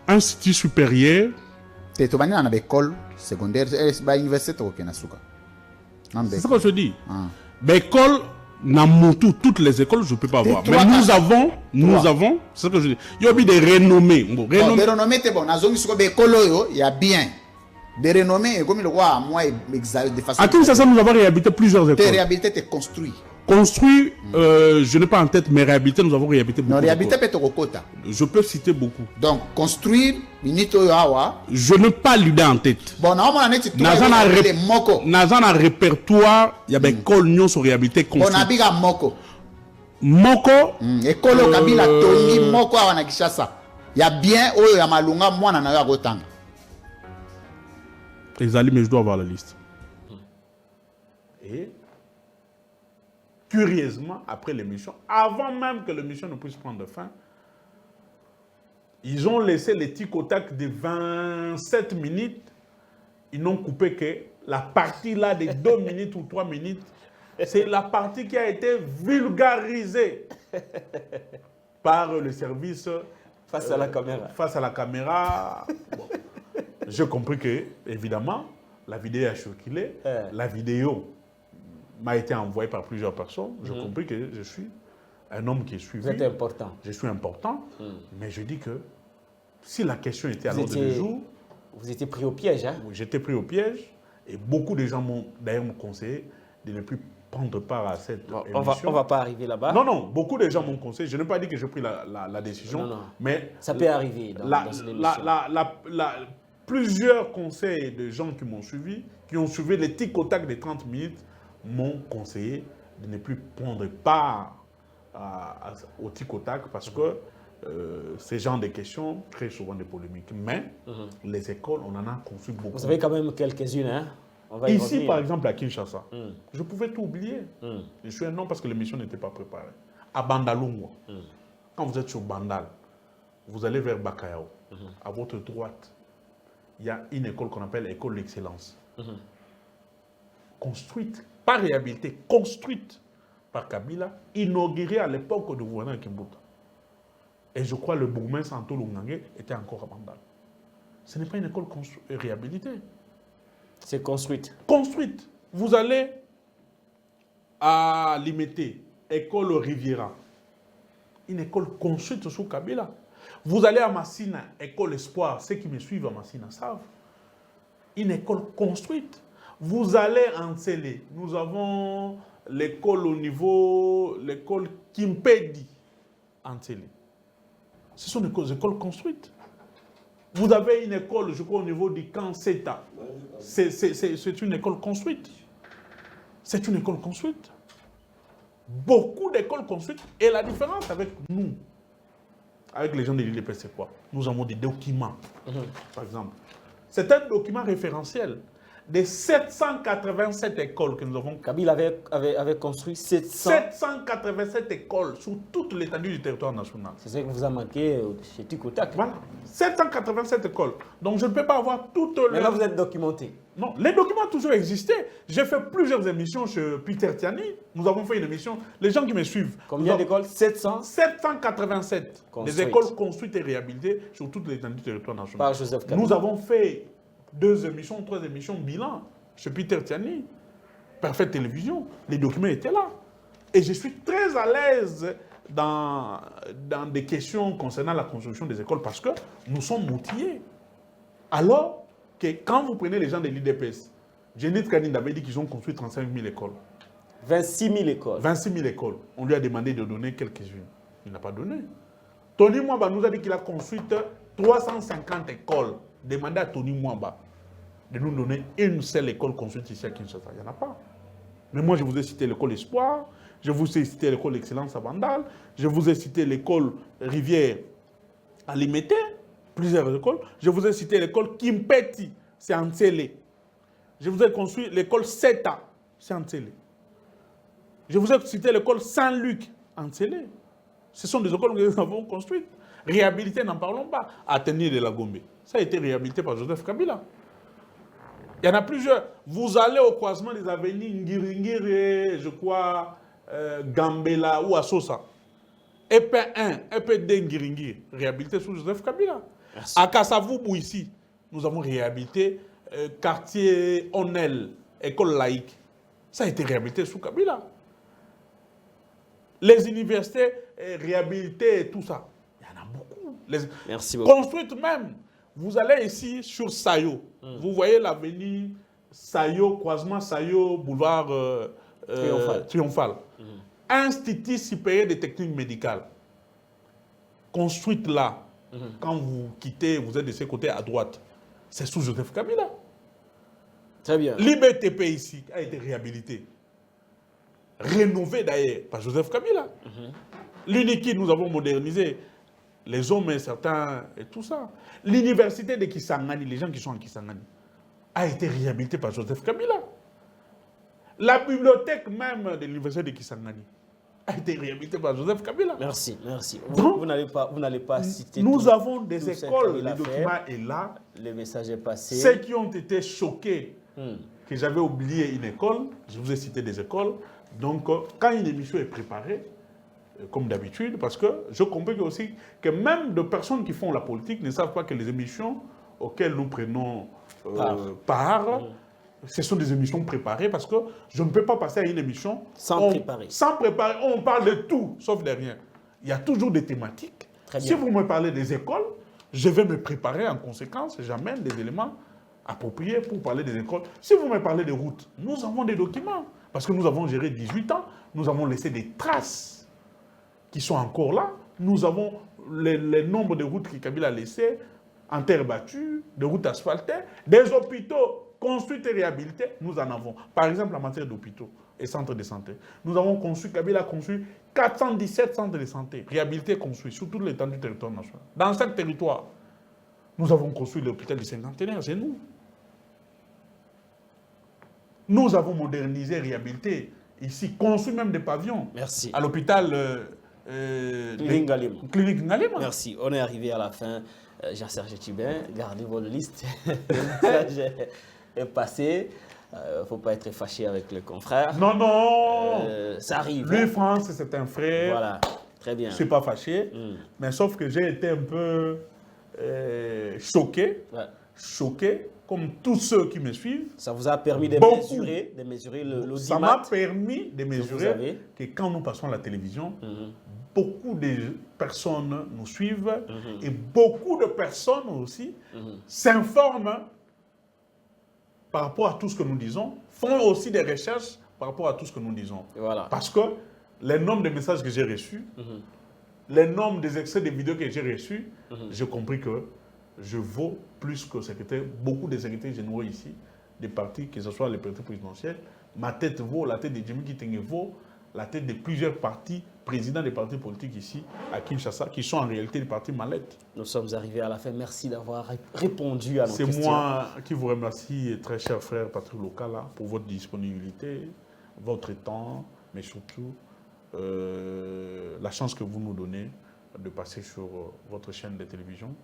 institut supérieur.
Tu vas dans l'école secondaire, l'université au Kenasuka.
C'est ce que je dis. L'école, toutes les écoles, je ne peux pas voir. Mais nous avons, c'est ce que je dis. Il y a des renommées.
Des renommées, c'est bon. Il y a bien. Des renommées, comme le roi, moi, de façon.
À Kinshasa, nous avons réhabilité plusieurs écoles.
Réhabilité, tu construit.
Construit, je n'ai pas en tête, mais réhabilité, nous avons réhabilité beaucoup.
Non, réhabilité peut être au quota.
Je peux citer beaucoup.
Donc, construire,
je n'ai pas l'idée en tête.
Bon,
dans un répertoire, il y a des écoles qui sont réhabilitées.
Bon, il y a Moko.
Moko.
École Kabila Tony, Moko à Kinshasa. Il y a bien, il y a Malunga, moi, on a autant.
Exali, mais je dois avoir la liste. Et curieusement, après l'émission, avant même que l'émission ne puisse prendre fin, ils ont laissé les tic-au-tac de 27 minutes. Ils n'ont coupé que la partie là de 2 minutes ou 3 minutes. C'est la partie qui a été vulgarisée par le service
face à la caméra.
Face à la caméra. Bon. J'ai compris que, évidemment, la vidéo a circulé. La vidéo m'a été envoyée par plusieurs personnes. J'ai compris que je suis un homme qui est suivi.
Vous êtes important.
Je suis important. Mais je dis que si la question était à l'ordre du jour...
Vous étiez pris au piège, hein?
Oui, j'étais pris au piège. Et beaucoup de gens m'ont d'ailleurs conseillé de ne plus prendre part à cette émission.
On ne va pas arriver là-bas.
Non, beaucoup de gens m'ont conseillé. Je n'ai pas dit que j'ai pris la décision.
Non.
Mais
ça peut arriver dans cette émission.
Plusieurs conseils de gens qui m'ont suivi, qui ont suivi les tic-au-tac de 30 minutes, m'ont conseillé de ne plus prendre part au tic-au-tac parce que ces genres de questions créent souvent des polémiques. Mais les écoles, on en a construit beaucoup.
Vous savez quand même quelques-unes, hein?
Ici, par exemple, à Kinshasa, je pouvais tout oublier. Je suis un nom parce que l'émission n'était pas préparée. À Bandalungwa, quand vous êtes sur Bandal, vous allez vers Bakayao. À votre droite, il y a une école qu'on appelle l'école d'excellence. Construite, pas réhabilitée, construite par Kabila, inaugurée à l'époque de Gouvernement Kimbuta. Et je crois que le bourgmestre Antolo Ngangue était encore à Bandal. Ce n'est pas une école réhabilitée.
C'est construite.
Construite. Vous allez à Limité, école Riviera. Une école construite sous Kabila. Vous allez à Massina, école Espoir. Ceux qui me suivent à Massina savent. Une école construite. Vous allez en Nsele. Nous avons l'école au niveau, l'école Kimpedi en Nsele. Ce sont des écoles construites. Vous avez une école, je crois, au niveau du camp Seta. C'est une école construite. C'est une école construite. Beaucoup d'écoles construites. Et la différence avec nous, avec les gens de l'IDP, c'est quoi? Nous avons des documents, par exemple. C'est un document référentiel des 787 écoles que nous avons.
Kabila avait construit
787 écoles sur toute l'étendue du territoire national.
C'est ce qui vous a manqué chez Tikotak.
Voilà. 787 écoles. Donc je ne peux pas avoir toutes les...
Mais là, vous êtes documenté.
Non, les documents ont toujours existé. J'ai fait plusieurs émissions chez Peter Tiani. Nous avons fait une émission. Les gens qui me suivent.
Combien d'écoles?
787. Des écoles construites et réhabilitées sur toute l'étendue du territoire national.
Par Joseph Kabila.
Nous avons fait 2 émissions, 3 émissions bilan chez Peter Tiani. Parfaite Télévision. Les documents étaient là. Et je suis très à l'aise dans des questions concernant la construction des écoles parce que nous sommes outillés. Alors que quand vous prenez les gens de l'IDPS, Jenit Kanine avait dit qu'ils ont construit 35 000 écoles.
26 000 écoles.
26 000 écoles. On lui a demandé de donner quelques-unes. Il n'a pas donné. Tony Mwamba nous a dit qu'il a construit 350 écoles. Demandez à Tony Mwamba de nous donner une seule école construite ici à Kinshasa. Il n'y en a pas. Mais moi, je vous ai cité l'école Espoir, je vous ai cité l'école Excellence à Bandal, je vous ai cité l'école Rivière à Limete, plusieurs écoles. Je vous ai cité l'école Kimpeti, c'est en Nsele. Je vous ai construit l'école Seta, c'est en Nsele. Je vous ai cité l'école Saint-Luc, en Nsele. Ce sont des écoles que nous avons construites. Réhabilité, n'en parlons pas. Athénée de la Gombe. Ça a été réhabilité par Joseph Kabila. Il y en a plusieurs. Vous allez au croisement des avenues Ngiringiri, je crois, Gambela ou Assosa. EP1, EP2 Ngiringiri, réhabilité sous Joseph Kabila. Merci. À Kassavoubou, ici, nous avons réhabilité quartier Onel, école laïque. Ça a été réhabilité sous Kabila. Les universités réhabilitées et tout ça. Il y en a beaucoup.
Merci beaucoup.
Construites même. Vous allez ici sur Sayo. Vous voyez l'avenue Sayo, croisement Sayo, boulevard Triomphal. Institut supérieur des techniques médicales. Construite là. Quand vous quittez, vous êtes de ce côté à droite. C'est sous Joseph Kabila.
Très bien.
L'IBTP ici a été réhabilité. Rénové d'ailleurs par Joseph Kabila. L'UNIKI, nous avons modernisé les hommes et certains et tout ça. L'université de Kisangani, les gens qui sont en Kisangani, a été réhabilitée par Joseph Kabila. La bibliothèque même de l'université de Kisangani a été réhabilitée par Joseph Kabila.
Merci, merci. Vous n'allez pas citer.
Nous avons des écoles, le document est là.
Le message est passé.
Ceux qui ont été choqués que j'avais oublié une école, je vous ai cité des écoles. Donc, quand une émission est préparée, comme d'habitude, parce que je comprends aussi que même de personnes qui font la politique ne savent pas que les émissions auxquelles nous prenons part, ce sont des émissions préparées, parce que je ne peux pas passer à une émission
sans préparer.
Sans préparer, on parle de tout, sauf de rien. Il y a toujours des thématiques. Si vous me parlez des écoles, je vais me préparer en conséquence, j'amène des éléments appropriés pour parler des écoles. Si vous me parlez des routes, nous avons des documents, parce que nous avons géré 18 ans, nous avons laissé des traces qui sont encore là. Nous avons les nombres de routes que Kabila a laissées en terre battue, des routes asphaltées, des hôpitaux construits et réhabilités, nous en avons. Par exemple, en matière d'hôpitaux, et centres de santé. Nous avons conçu, Kabila a conçu 417 centres de santé, réhabilités construits sur toute l'étendue du territoire national. Dans chaque territoire, nous avons construit l'hôpital du Cinquantenaire, c'est nous. Nous avons modernisé, réhabilité, ici, construit même des pavillons.
Merci.
À l'hôpital
Clinique
Ngalema.
Merci. On est arrivé à la fin. Jean-Serge Tchibin, gardez votre liste. Le message est passé. Il ne faut pas être fâché avec le confrère.
Non, non.
Ça arrive.
Lui, France, c'est un frère.
Voilà. Très bien.
Je ne suis pas fâché. Mais sauf que j'ai été un peu choqué. Ouais. Choqué, comme tous ceux qui me suivent.
Ça vous a permis de mesurer l'audimat.
Ça m'a permis de mesurer que quand nous passons à la télévision, beaucoup de personnes nous suivent et beaucoup de personnes aussi s'informent par rapport à tout ce que nous disons, font aussi des recherches par rapport à tout ce que nous disons.
Voilà.
Parce que les nombres de messages que j'ai reçus, les nombres des extraits de vidéos que j'ai reçus, j'ai compris que je vaux plus que beaucoup de secrétaires généraux ici, des partis, que ce soit les partis présidentiels. Ma tête vaut, la tête de Jimmy Kitenge vaut, la tête de plusieurs partis, présidents des partis politiques ici, à Kinshasa, qui sont en réalité des partis mallettes.
Nous sommes arrivés à la fin. Merci d'avoir répondu à nos questions.
C'est moi qui vous remercie, très cher frère Patrick Lokala, pour votre disponibilité, votre temps, mais surtout la chance que vous nous donnez de passer sur votre chaîne de télévision.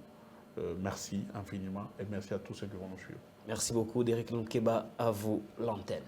Merci infiniment et merci à tous ceux qui vont nous suivre.
Merci beaucoup, Derek Nkeba. À vous, l'antenne.